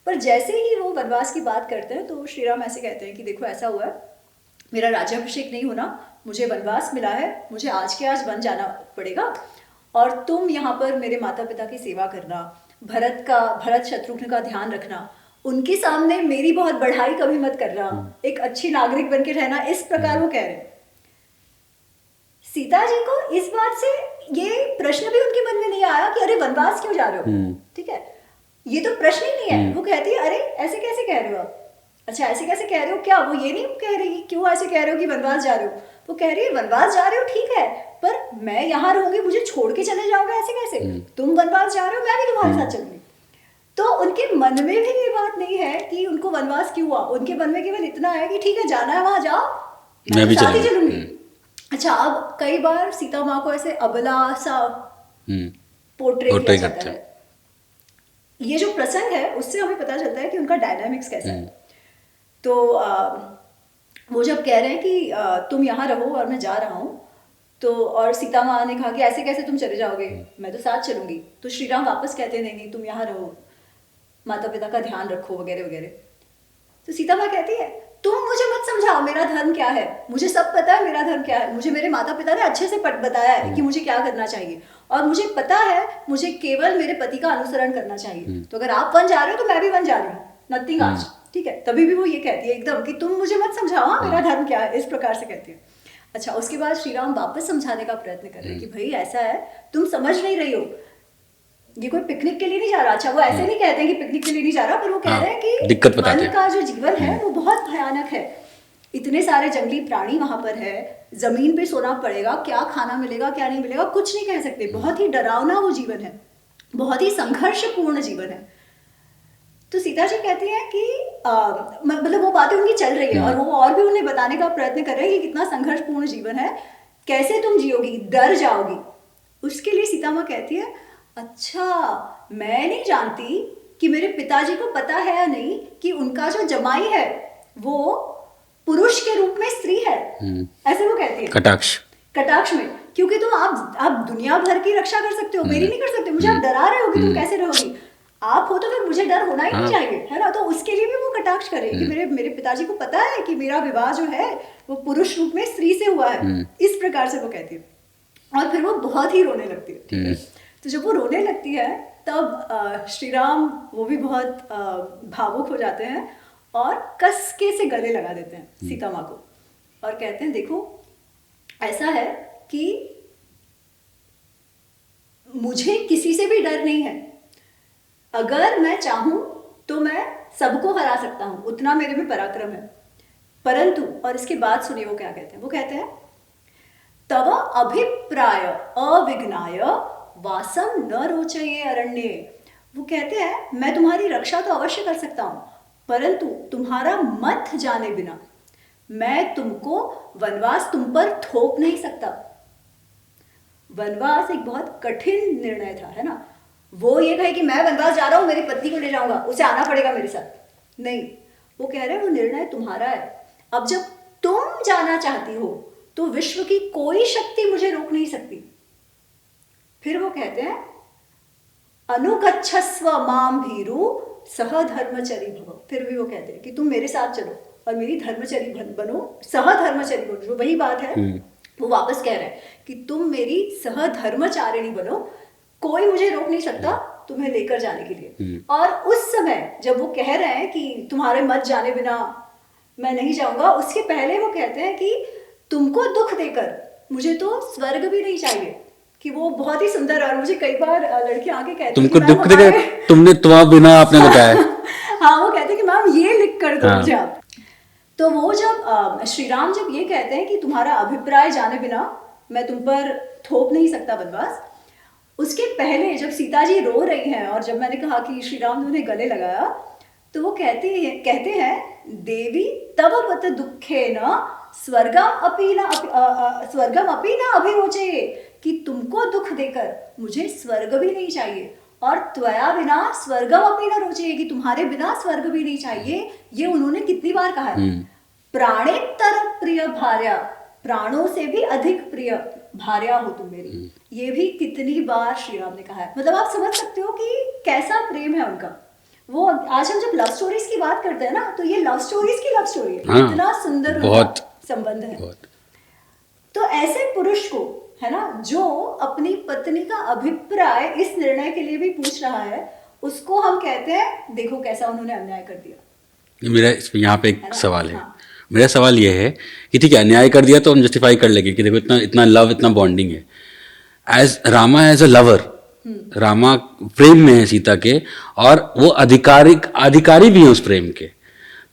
पर जैसे ही वो वनवास की बात करते हैं तो श्री राम ऐसे कहते हैं कि देखो ऐसा हुआ है, मेरा राज्याभिषेक नहीं होना, मुझे वनवास मिला है, मुझे आज के आज वन जाना पड़ेगा और तुम यहाँ पर मेरे माता पिता की सेवा करना, भरत शत्रुघ्न का ध्यान रखना, उनके सामने मेरी बहुत बढ़ाई कभी मत करना, एक अच्छी नागरिक बन के रहना, इस प्रकार वो कह रहे हैं। सीता जी को इस बात से ये प्रश्न भी उनके मन में नहीं आया कि अरे वनवास क्यों जा रहे हो, ठीक है, ये तो प्रश्न ही नहीं है। वो कहती है अरे ऐसे कैसे कह रहे हो आप, अच्छा ऐसे कैसे कह रहे हो, क्या वो ये नहीं कह रही कि क्यों ऐसे कह रहे हो कि वनवास जा रहे हो, वो कह रही है वनवास जा रहे हो ठीक है, पर मैं यहाँ रहूंगी, मुझे छोड़ के चले जाओगे ऐसे कैसे, तुम वनवास जा रहे हो, मैं भी तुम्हारे साथ चलूंगी। तो उनके मन में भी ये बात नहीं है कि उनको वनवास क्यों हुआ, उनके मन में केवल इतना है कि ठीक है जाना है वहां जाओ, मैं भी साथ ही चलूंगी। चलूंगी। अच्छा, अब कई बार सीता माँ को ऐसे अबला सा पोर्ट्रे पोर्ट्रे किया करते जाता है। ये जो प्रसंग है उससे हमें पता चलता है कि उनका डायनामिक्स कैसा है। तो वो जब कह रहे हैं कि तुम यहाँ रहो और मैं जा रहा हूँ, तो और सीता माँ ने कहा कि ऐसे कैसे तुम चले जाओगे, मैं तो साथ चलूंगी। तो श्री राम वापस कहते हैं नहीं नहीं तुम यहाँ रहो, माता पिता का ध्यान रखो वगैरह वगैरह। तो सीता माँ कहती है तुम मुझे मत समझाओ मेरा धर्म क्या है, मुझे सब पता है मेरा धर्म क्या है, मुझे मेरे माता पिता ने अच्छे से बताया है कि मुझे क्या करना चाहिए, और मुझे पता है मुझे केवल मेरे पति का अनुसरण करना चाहिए। तो अगर आप वन जा रहे हो तो मैं भी वन जा रही हूँ, नथिंग आज, ठीक है। तभी भी वो ये कहती है एकदम कि तुम मुझे मत समझाओ हाँ मेरा धर्म क्या है, इस प्रकार से कहती है। अच्छा, उसके बाद श्री राम वापस समझाने का प्रयत्न कर रहे हैं कि भाई ऐसा है, तुम समझ नहीं रही हो, ये कोई पिकनिक के लिए नहीं जा रहा। अच्छा, वो ऐसे नहीं कहते हैं कि पिकनिक के लिए नहीं जा रहा, पर वो कह रहे हैं कि दिक्कत बताते वन का जो जीवन है वो बहुत भयानक है, इतने सारे जंगली प्राणी वहां पर है, जमीन पे सोना पड़ेगा, क्या खाना मिलेगा क्या नहीं मिलेगा कुछ नहीं कह सकते, बहुत ही डरावना वो जीवन है, बहुत ही संघर्षपूर्ण जीवन है। तो सीता जी कहती हैं कि मतलब वो बातें उनकी चल रही है और वो और भी उन्हें बताने का प्रयत्न कर रहे हैं कि कितना संघर्षपूर्ण जीवन है, कैसे तुम जियोगी, डर जाओगी। उसके लिए सीता माँ कहती है अच्छा मैं नहीं जानती कि मेरे पिताजी को पता है या नहीं कि उनका जो जमाई है वो पुरुष के रूप में स्त्री है, ऐसे वो कहती है कटाक्ष में, क्योंकि तुम आप दुनिया भर की रक्षा कर सकते हो, मेरी नहीं कर सकते, मुझे आप डरा रहे हो कि तुम कैसे रहोगी, आप हो तो फिर मुझे डर होना ही नहीं चाहिए, है ना। तो उसके लिए भी वो कटाक्ष करे कि मेरे पिताजी को पता है कि मेरा विवाह जो है वो पुरुष रूप में स्त्री से हुआ है, इस प्रकार से वो कहती है। और फिर वो बहुत ही रोने लगती है, ठीक है। तो जब वो रोने लगती है तब श्री राम वो भी बहुत भावुक हो जाते हैं और कसके से गले लगा देते हैं सीता माँ को और कहते हैं देखो ऐसा है कि मुझे किसी से भी डर नहीं है, अगर मैं चाहूं तो मैं सबको हरा सकता हूं, उतना मेरे में पराक्रम है, परंतु, और इसके बाद सुनिए वो क्या कहते हैं, वो कहते हैं तव अभिप्राय अविघ्नाय वासम न रोचये अरण्ये। वो कहते हैं मैं तुम्हारी रक्षा तो अवश्य कर सकता हूं, परंतु तुम्हारा मत जाने बिना मैं तुमको वनवास तुम पर थोप नहीं सकता। वनवास एक बहुत कठिन निर्णय था, है ना। वो ये कहे कि मैं वनवास जा रहा हूं, मेरी पत्नी को ले जाऊंगा, उसे आना पड़ेगा मेरे साथ, नहीं, वो कह रहे हैं वो निर्णय तुम्हारा है, अब जब तुम जाना चाहती हो तो विश्व की कोई शक्ति मुझे रोक नहीं सकती। फिर वो कहते हैं अनुगच्छस्व माम भीरु सह धर्मचरी भव। फिर भी वो कहते हैं कि तुम मेरे साथ चलो और मेरी धर्मचरी बनो, सह धर्मचरी बनो, जो वही बात है वो वापस कह रहे हैं कि तुम मेरी सह धर्मचारिणी बनो, कोई मुझे रोक नहीं सकता तुम्हें लेकर जाने के लिए। और उस समय जब वो कह रहे हैं कि तुम्हारे मत जाने बिना मैं नहीं जाऊंगा, उसके पहले वो कहते हैं कि तुमको दुख देकर मुझे तो स्वर्ग भी नहीं चाहिए, कि वो बहुत ही सुंदर है। और मुझे कई बार लड़कियां आके कहती तुमको दुख देकर तुमने तुम्हारा बिना आपने बताया हाँ, वो कहते हैं कि मैम ये लिख कर दो मुझे आप। तो वो जब श्री राम जब ये कहते हैं कि तुम्हारा अभिप्राय जाने बिना मैं तुम पर थोप नहीं सकता वनवास, उसके पहले जब सीता जी रो रही हैं और जब मैंने कहा कि श्री राम ने उन्हें गले लगाया, तो वो कहते हैं देवी तव पत दुखे न स्वर्गम अपी न अभिरोचे, कि तुमको दुख देकर मुझे स्वर्ग भी नहीं चाहिए और त्वया बिना स्वर्गम अपी न रोचे, कि तुम्हारे बिना स्वर्ग भी नहीं चाहिए। ये उन्होंने कितनी बार कहा है। प्राणेतर प्रिय भार्या, प्राणों से भी अधिक प्रिय भार्या हो तुम मेरी, ये भी कितनी बार श्री राम ने कहा है। मतलब आप समझ सकते हो कि कैसा प्रेम है उनका। वो आज हम जब लव स्टोरीज की बात करते हैं ना, तो ये लव स्टोरीज की लव स्टोरी है। हाँ, इतना सुंदर बहुत संबंध है बहुत। तो ऐसे पुरुष को, है ना, जो अपनी पत्नी का अभिप्राय इस निर्णय के लिए भी पूछ रहा है, उसको हम कहते हैं देखो कैसा उन्होंने अन्याय कर दिया। मेरा यहाँ पे एक सवाल है। हाँ। मेरा सवाल ये है कि ठीक है अन्याय कर दिया तो हम जस्टिफाई कर लेंगे कि देखो इतना इतना लव, इतना बॉन्डिंग है। As Rama as a lover, Rama प्रेम में है सीता के, और वो अधिकारी भी है उस प्रेम के,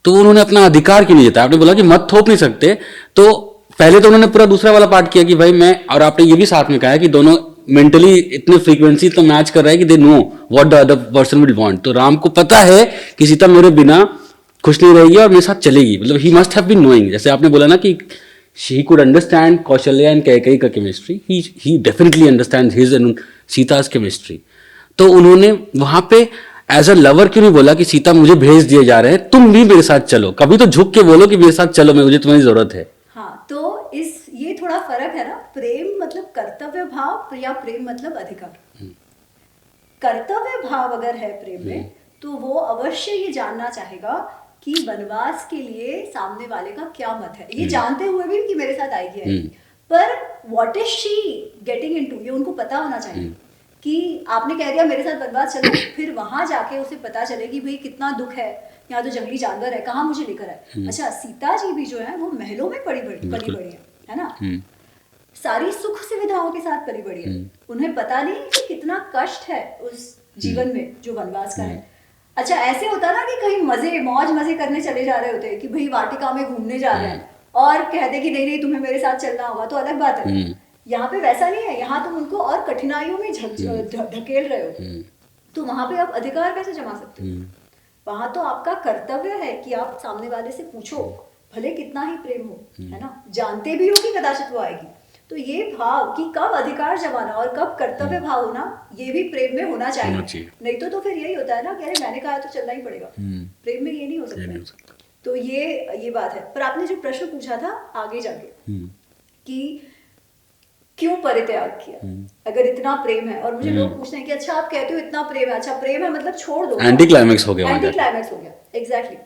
तो उन्होंने अपना अधिकार क्यों नहीं जताया? आपने बोला कि मत थोप नहीं सकते, तो पहले तो उन्होंने पूरा दूसरा वाला पार्ट किया कि भाई मैं, और आपने ये भी साथ में कहा है कि दोनों मेंटली इतने फ्रीक्वेंसी तो मैच कर रहा है कि they know what the other person will want. तो राम को पता है कि सीता मेरे बिना खुश नहीं रहेगी और मेरे साथ चलेगी, मतलब ही मस्ट हैव बीन नोइंग। जैसे आपने बोला ना कि he could understand Kaushalya and Kaikeyi का chemistry, he definitely understand his and Sita's chemistry. तो उन्होंने वहां पे एज अ लवर क्यों नहीं बोला कि सीता मुझे भेज दिए जा रहे हैं, तुम भी मेरे साथ चलो, कभी तो झुक के बोलो कि मेरे साथ चलो, मुझे तुम्हारी जरूरत है। हाँ, तो ये थोड़ा फर्क है ना, प्रेम मतलब कर्तव्य भाव या प्रेम मतलब अधिकार। कर्तव्य भाव अगर है प्रेम में, तो वो अवश्य ये जानना चाहेगा कि वनवास के लिए सामने वाले का क्या मत है, ये जानते हुए भी कि मेरे साथ आएगी, पर what is she getting into, ये उनको पता होना चाहिए कि आपने कह दिया मेरे साथ वनवास चलो, फिर वहां जाके उसे पता चले कि भाई कितना दुख है, यहाँ तो जंगली जानवर है, कहाँ मुझे लेकर आए। अच्छा, सीता जी भी जो है वो महलों में पली बड़ी है ना, सारी सुख सुविधाओं के साथ पली बड़ी है, उन्हें पता नहीं कि कितना कष्ट है उस जीवन में जो वनवास का है। अच्छा, ऐसे होता ना कि कहीं मौज मजे करने चले जा रहे होते कि भाई वाटिका में घूमने जा रहे हैं और कहते कि नहीं तुम्हें मेरे साथ चलना होगा, तो अलग बात है। यहाँ पे वैसा नहीं है, यहाँ तुम उनको और कठिनाइयों में ढकेल रहे हो, तो वहां पे आप अधिकार कैसे जमा सकते हो? वहां तो आपका कर्तव्य है कि आप सामने वाले से पूछो, भले कितना ही प्रेम हो, है ना, जानते भी हो कि कदाचित वो आएगी। तो ये भाव कि कब अधिकार जमाना और कब कर्तव्य भाव होना, ये भी प्रेम में होना चाहिए। नहीं तो फिर यही होता है ना कि अरे मैंने कहा तो चलना ही पड़ेगा, प्रेम में ये नहीं हो सकता। तो ये बात है। पर आपने जो प्रश्न पूछा था आगे जाके कि क्यों परित्याग किया, अगर इतना प्रेम है, और मुझे लोग पूछते हैं कि अच्छा आप कहते हो इतना प्रेम है, अच्छा प्रेम है मतलब छोड़ दो, एंटी क्लाइमैक्स हो गया, एग्जैक्टली।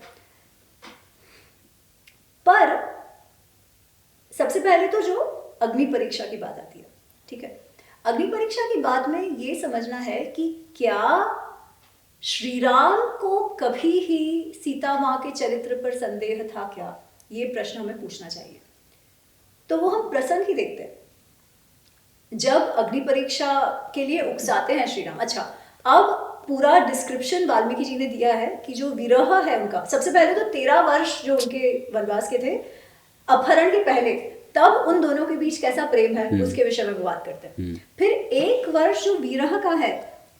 पर सबसे पहले तो जो अग्नि परीक्षा की बात आती है, ठीक है, अग्नि परीक्षा की बात में ये समझना है कि क्या श्री राम को कभी ही सीता माँ के चरित्र पर संदेह था क्या, ये प्रश्न हमें पूछना चाहिए। तो वो हम प्रसंग ही देखते हैं जब अग्नि परीक्षा के लिए उकसाते हैं श्री राम। अच्छा, अब पूरा डिस्क्रिप्शन वाल्मीकि जी ने दिया है कि जो विरह है उनका, सबसे पहले तो 13 वर्ष जो उनके वनवास के थे अपहरण के पहले, तब उन दोनों के बीच कैसा प्रेम है उसके विषय में बात करते हैं। फिर 1 वर्ष जो विरह का है,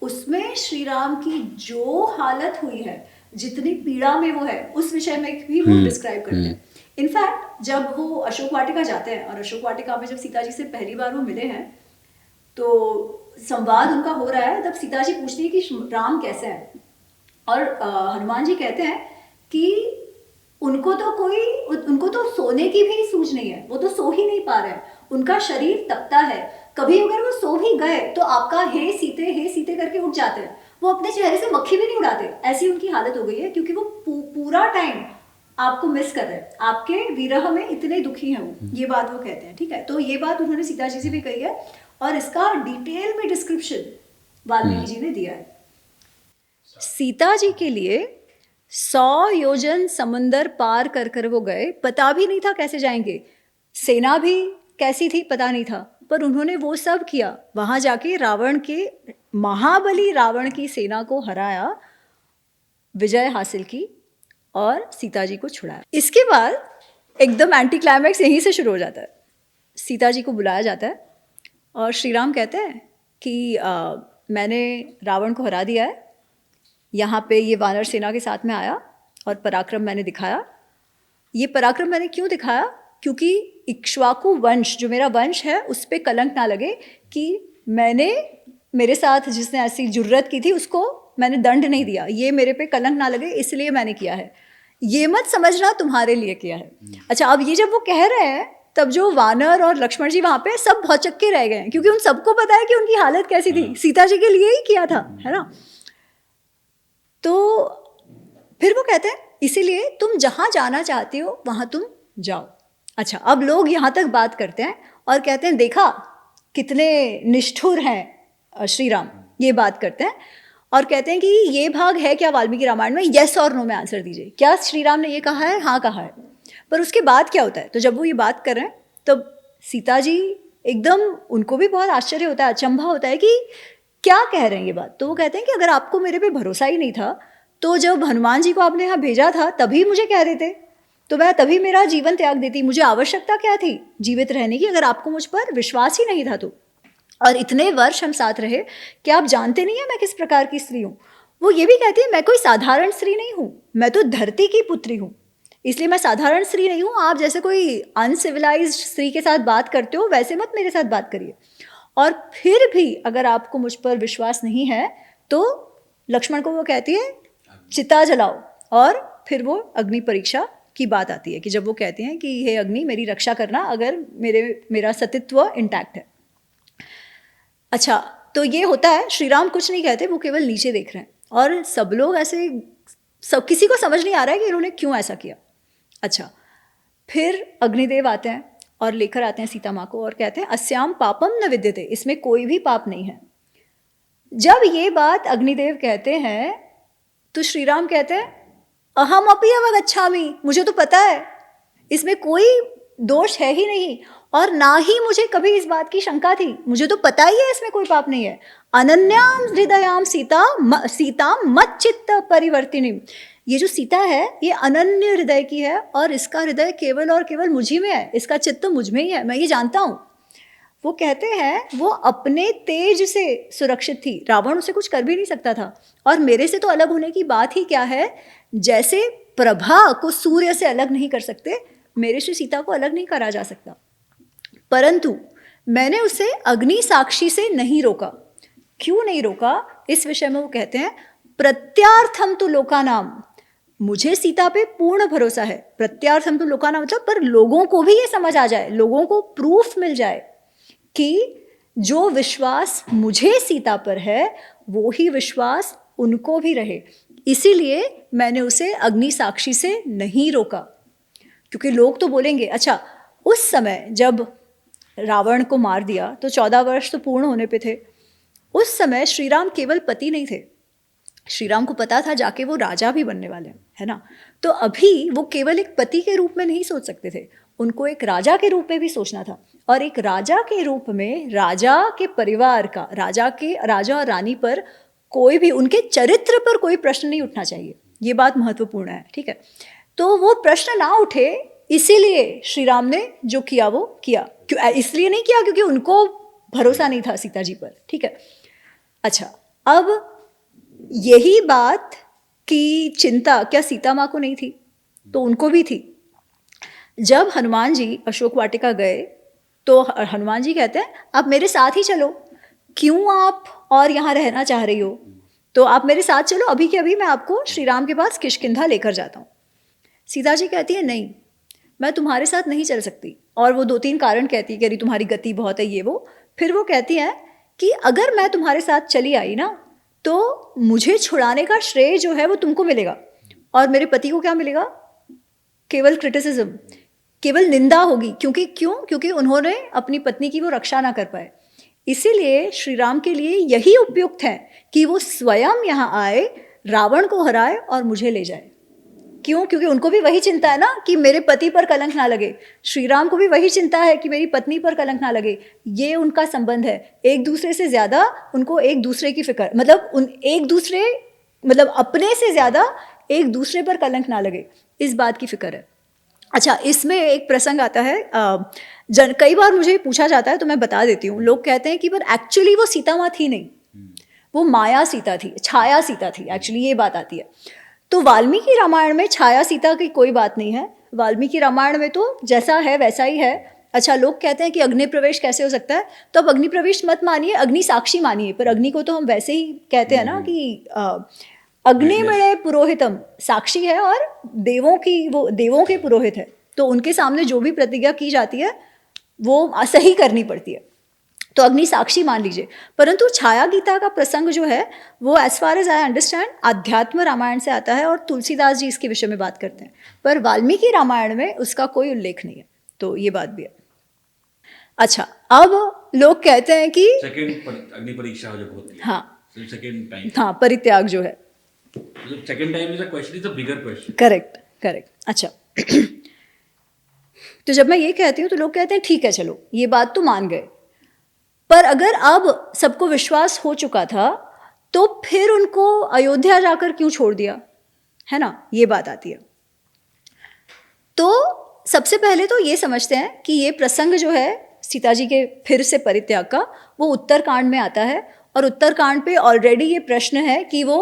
उसमें श्री राम की जो हालत हुई है, जितनी पीड़ा में वो है, उस विषय में भी वो डिस्क्राइब करते हैं। इनफैक्ट जब वो अशोक वाटिका जाते हैं, और अशोक वाटिका में जब सीता जी से पहली बार वो मिले हैं, तो संवाद उनका हो रहा है, तब सीता जी पूछती है कि राम कैसे हैं, और हनुमान जी कहते हैं कि उनको तो सोने की भी सूझ नहीं है, वो तो सो ही नहीं पा रहे हैं, उनका शरीर तपता है, कभी अगर वो सो भी गए तो आपका हे सीते करके उठ जाते हैं, वो अपने चेहरे से मक्खी भी नहीं उड़ाते, ऐसी उनकी हालत हो गई है, क्योंकि वो पूरा टाइम आपको मिस कर रहे हैं, आपके विरह में इतने दुखी हैं वो, ये बात वो कहते हैं, ठीक है। तो ये बात उन्होंने सीता जी से भी कही है, और इसका डिटेल में डिस्क्रिप्शन वाल्मीकि जी ने दिया है। सीता जी के लिए 100 योजन समुंदर पार कर वो गए, पता भी नहीं था कैसे जाएंगे, सेना भी कैसी थी पता नहीं था, पर उन्होंने वो सब किया, वहां जाके महाबली रावण की सेना को हराया, विजय हासिल की और सीता जी को छुड़ाया। इसके बाद एकदम एंटी क्लाइमैक्स यहीं से शुरू हो जाता है। सीता जी को बुलाया जाता है और श्री राम कहते हैं कि मैंने रावण को हरा दिया है, यहाँ पे ये वानर सेना के साथ में आया और पराक्रम मैंने दिखाया। ये पराक्रम मैंने क्यों दिखाया? क्योंकि इक्ष्वाकु वंश जो मेरा वंश है उस पर कलंक ना लगे कि मेरे साथ जिसने ऐसी जुर्रत की थी उसको मैंने दंड नहीं दिया, ये मेरे पे कलंक ना लगे इसलिए मैंने किया है, ये मत समझना तुम्हारे लिए किया है। अच्छा, अब ये जब वो कह रहे हैं तब जो वानर और लक्ष्मण जी वहाँ पे सब भौचक्के रह गए हैं, क्योंकि उन सबको पता है कि उनकी हालत कैसी थी, सीता जी के लिए ही किया था, है ना। तो फिर वो कहते हैं इसीलिए तुम जहाँ जाना चाहते हो वहाँ तुम जाओ। अच्छा, अब लोग यहाँ तक बात करते हैं और कहते हैं देखा कितने निष्ठुर हैं श्री राम, ये बात करते हैं और कहते हैं कि ये भाग है क्या वाल्मीकि रामायण में, येस और नो में आंसर दीजिए, क्या श्री राम ने ये कहा है? हाँ कहा है। पर उसके बाद क्या होता है? तो जब वो ये बात कर रहे हैं तब सीता जी एकदम उनको भी बहुत आश्चर्य होता है, अचंभा होता है कि क्या कह रहे हैं ये बात। तो वो कहते हैं कि अगर आपको मेरे पे भरोसा ही नहीं था तो जब हनुमान जी को आपने यहाँ भेजा था तभी मुझे कह देते, तो मैं तभी मेरा जीवन त्याग देती। मुझे आवश्यकता क्या थी जीवित रहने की अगर आपको मुझ पर विश्वास ही नहीं था तो। और इतने वर्ष हम साथ रहे कि आप जानते नहीं है मैं किस प्रकार की स्त्री हूँ। वो ये भी कहती है मैं कोई साधारण स्त्री नहीं हूँ, मैं तो धरती की पुत्री हूँ, इसलिए मैं साधारण स्त्री नहीं हूँ। आप जैसे कोई अनसिविलाइज्ड स्त्री के साथ बात करते हो वैसे मत मेरे साथ बात करिए। और फिर भी अगर आपको मुझ पर विश्वास नहीं है तो लक्ष्मण को वो कहती है चिता जलाओ। और फिर वो अग्नि परीक्षा की बात आती है कि जब वो कहते हैं कि हे अग्नि मेरी रक्षा करना अगर मेरा सतीत्व इंटैक्ट है। अच्छा, तो ये होता है, श्री राम कुछ नहीं कहते, वो केवल नीचे देख रहे हैं और सब लोग ऐसे, सब किसी को समझ नहीं आ रहा है कि इन्होंने क्यों ऐसा किया। अच्छा, फिर अग्निदेव आते हैं और लेकर आते हैं सीता माँ को और कहते हैं अस्याम पापम न विद्यते, इसमें कोई भी पाप नहीं है। जब ये बात अग्निदेव कहते हैं तो श्री राम कहते हैं अहम अपि अवगच्छामि, मुझे तो पता है इसमें कोई दोष है ही नहीं और ना ही मुझे कभी इस बात की शंका थी, मुझे तो पता ही है इसमें कोई पाप नहीं है। अनन्याम हृदयाम सीता मत चित्त परिवर्तिनी, ये जो सीता है ये अनन्य हृदय की है और इसका हृदय केवल और केवल मुझी में है, इसका चित्त मुझ में ही है, मैं ये जानता हूँ। वो कहते हैं वो अपने तेज से सुरक्षित थी, रावण उसे कुछ कर भी नहीं सकता था और मेरे से तो अलग होने की बात ही क्या है। जैसे प्रभा को सूर्य से अलग नहीं कर सकते, मेरे से सीता को अलग नहीं करा जा सकता, परंतु मैंने उसे अग्नि साक्षी से नहीं रोका। क्यों नहीं रोका इस विषय में वो कहते हैं प्रत्यार्थम तो लोकानाम, मुझे सीता पे पूर्ण भरोसा है। प्रत्यार्थम तो लोकानाम मतलब पर लोगों को भी ये समझ आ जाए, लोगों को प्रूफ मिल जाए कि जो विश्वास मुझे सीता पर है वो ही विश्वास उनको भी रहे, इसीलिए मैंने उसे अग्नि साक्षी से नहीं रोका। क्योंकि लोग तो बोलेंगे, अच्छा उस समय जब रावण को मार दिया तो 14 वर्ष तो पूर्ण होने पे थे, उस समय श्री राम केवल पति नहीं थे, श्री राम को पता था जाके वो राजा भी बनने वाले हैं, है ना। तो अभी वो केवल एक पति के रूप में नहीं सोच सकते थे, उनको एक राजा के रूप में भी सोचना था। और एक राजा के रूप में राजा के परिवार का, राजा और रानी पर कोई भी, उनके चरित्र पर कोई प्रश्न नहीं उठना चाहिए, ये बात महत्वपूर्ण है, ठीक है। तो वो प्रश्न ना उठे इसीलिए श्री राम ने जो किया वो किया। क्यों इसलिए नहीं किया क्योंकि उनको भरोसा नहीं था सीता जी पर, ठीक है। अच्छा, अब यही बात की चिंता क्या सीता माँ को नहीं थी? तो उनको भी थी। जब हनुमान जी अशोक वाटिका गए तो हनुमान जी कहते हैं आप मेरे साथ ही चलो, क्यों आप और यहाँ रहना चाह रही हो, तो आप मेरे साथ चलो, अभी के अभी मैं आपको श्री राम के पास किष्किंधा लेकर जाता हूँ। सीता जी कहती है नहीं, मैं तुम्हारे साथ नहीं चल सकती, और वो 2-3 कारण कहती है कि अरे तुम्हारी गति बहुत है ये वो। फिर वो कहती है कि अगर मैं तुम्हारे साथ चली आई ना तो मुझे छुड़ाने का श्रेय जो है वो तुमको मिलेगा और मेरे पति को क्या मिलेगा? केवल क्रिटिसिज्म, केवल निंदा होगी। क्योंकि उन्होंने अपनी पत्नी की वो रक्षा ना कर पाए। इसीलिए श्री राम के लिए यही उपयुक्त है कि वो स्वयं यहाँ आए, रावण को हराए और मुझे ले जाए। क्यों? क्योंकि उनको भी वही चिंता है ना कि मेरे पति पर कलंक ना लगे, श्री राम को भी वही चिंता है कि मेरी पत्नी पर कलंक ना लगे। ये उनका संबंध है, एक दूसरे से ज़्यादा उनको एक दूसरे की फिक्र, मतलब अपने से ज़्यादा एक दूसरे पर कलंक ना लगे, इस बात की फिक्र है। अच्छा, इसमें एक प्रसंग आता है, कई बार मुझे पूछा जाता है तो मैं बता देती हूँ। लोग कहते हैं कि पर एक्चुअली वो सीता माँ थी नहीं, वो माया सीता थी, छाया सीता थी, एक्चुअली ये बात आती है। तो वाल्मीकि रामायण में छाया सीता की कोई बात नहीं है, वाल्मीकि रामायण में तो जैसा है वैसा ही है। अच्छा, लोग कहते हैं कि अग्नि प्रवेश कैसे हो सकता है, तो अब अग्नि प्रवेश मत मानिए, अग्नि साक्षी मानिए। पर अग्नि को तो हम वैसे ही कहते हैं ना कि अग्नि मेरे पुरोहितम, साक्षी है और देवों के पुरोहित है, तो उनके सामने जो भी प्रतिज्ञा की जाती है वो सही करनी पड़ती है, तो अग्नि साक्षी मान लीजिए। परंतु छाया गीता का प्रसंग जो है वो as far as I understand Adhyatma Ramayana से आता है और तुलसीदास जी इसके विषय में बात करते हैं, पर वाल्मीकि रामायण में उसका कोई उल्लेख नहीं है, तो ये बात भी है। अच्छा, अब लोग कहते हैं कि सेकंड अग्नि परीक्षा जब होती है, हाँ सेकंड टाइम, हाँ, परित्याग जो है, second time is a question, is a bigger question. Correct. अच्छा तो जब मैं ये कहती हूँ तो लोग कहते हैं ठीक है चलो ये बात तो मान गए, पर अगर अब सबको विश्वास हो चुका था तो फिर उनको अयोध्या जाकर क्यों छोड़ दिया, है ना, ये बात आती है। तो सबसे पहले तो ये समझते हैं कि ये प्रसंग जो है सीता जी के फिर से परित्याग का, वो उत्तरकांड में आता है, और उत्तरकांड पे ऑलरेडी ये प्रश्न है कि वो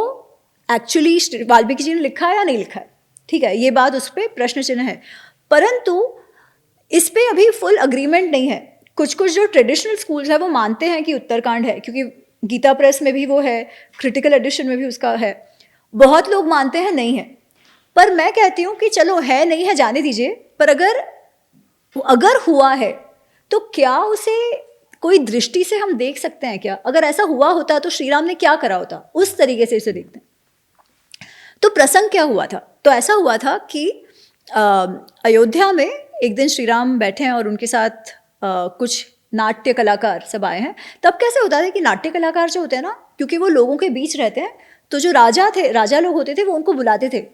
एक्चुअली वाल्मीकि जी ने लिखा है या नहीं लिखा है, ठीक है, ये बात उस पर प्रश्न चिन्ह है। परंतु इस पे अभी फुल अग्रीमेंट नहीं है। कुछ कुछ जो ट्रेडिशनल स्कूल्स है वो मानते हैं कि उत्तरकांड है, क्योंकि गीता प्रेस में भी वो है, क्रिटिकल एडिशन में भी उसका है। बहुत लोग मानते हैं नहीं है, पर मैं कहती हूँ कि चलो है नहीं है जाने दीजिए, पर अगर हुआ है तो क्या उसे कोई दृष्टि से हम देख सकते हैं क्या? अगर ऐसा हुआ होता तो श्री राम ने क्या करा होता, उस तरीके से इसे देखते हैं। तो प्रसंग क्या हुआ था? तो ऐसा हुआ था कि अयोध्या में एक दिन श्री राम बैठे हैं और उनके साथ कुछ नाट्य कलाकार सब आए हैं। तब कैसे होता था कि नाट्य कलाकार जो होते हैं ना, क्योंकि वो लोगों के बीच रहते हैं, तो जो राजा लोग होते थे वो उनको बुलाते थे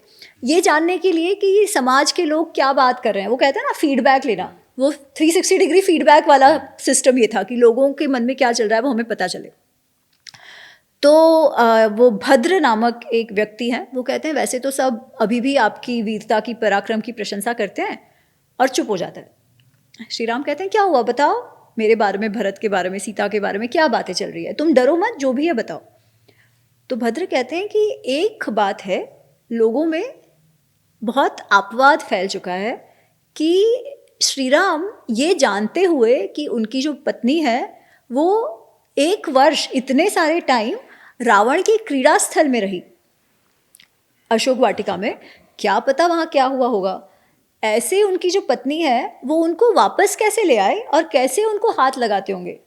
ये जानने के लिए कि समाज के लोग क्या बात कर रहे हैं। वो कहते हैं ना फीडबैक लेना, वो 360 डिग्री फीडबैक वाला सिस्टम ये था कि लोगों के मन में क्या चल रहा है वो हमें पता चले। तो वो भद्र नामक एक व्यक्ति हैं, वो कहते हैं वैसे तो सब अभी भी आपकी वीरता की पराक्रम की प्रशंसा करते हैं, और चुप हो जाता है। श्री राम कहते हैं क्या हुआ बताओ, मेरे बारे में, भरत के बारे में, सीता के बारे में क्या बातें चल रही है, तुम डरो मत, जो भी है बताओ। तो भद्र कहते हैं कि एक बात है, लोगों में बहुत अपवाद फैल चुका है कि श्री राम ये जानते हुए कि उनकी जो पत्नी है वो 1 वर्ष इतने सारे टाइम रावण की क्रीड़ा स्थल में रही अशोक वाटिका में, क्या पता वहाँ क्या हुआ होगा, ऐसे उनकी जो पत्नी है वो उनको वापस कैसे ले आए और कैसे उनको हाथ लगाते होंगे।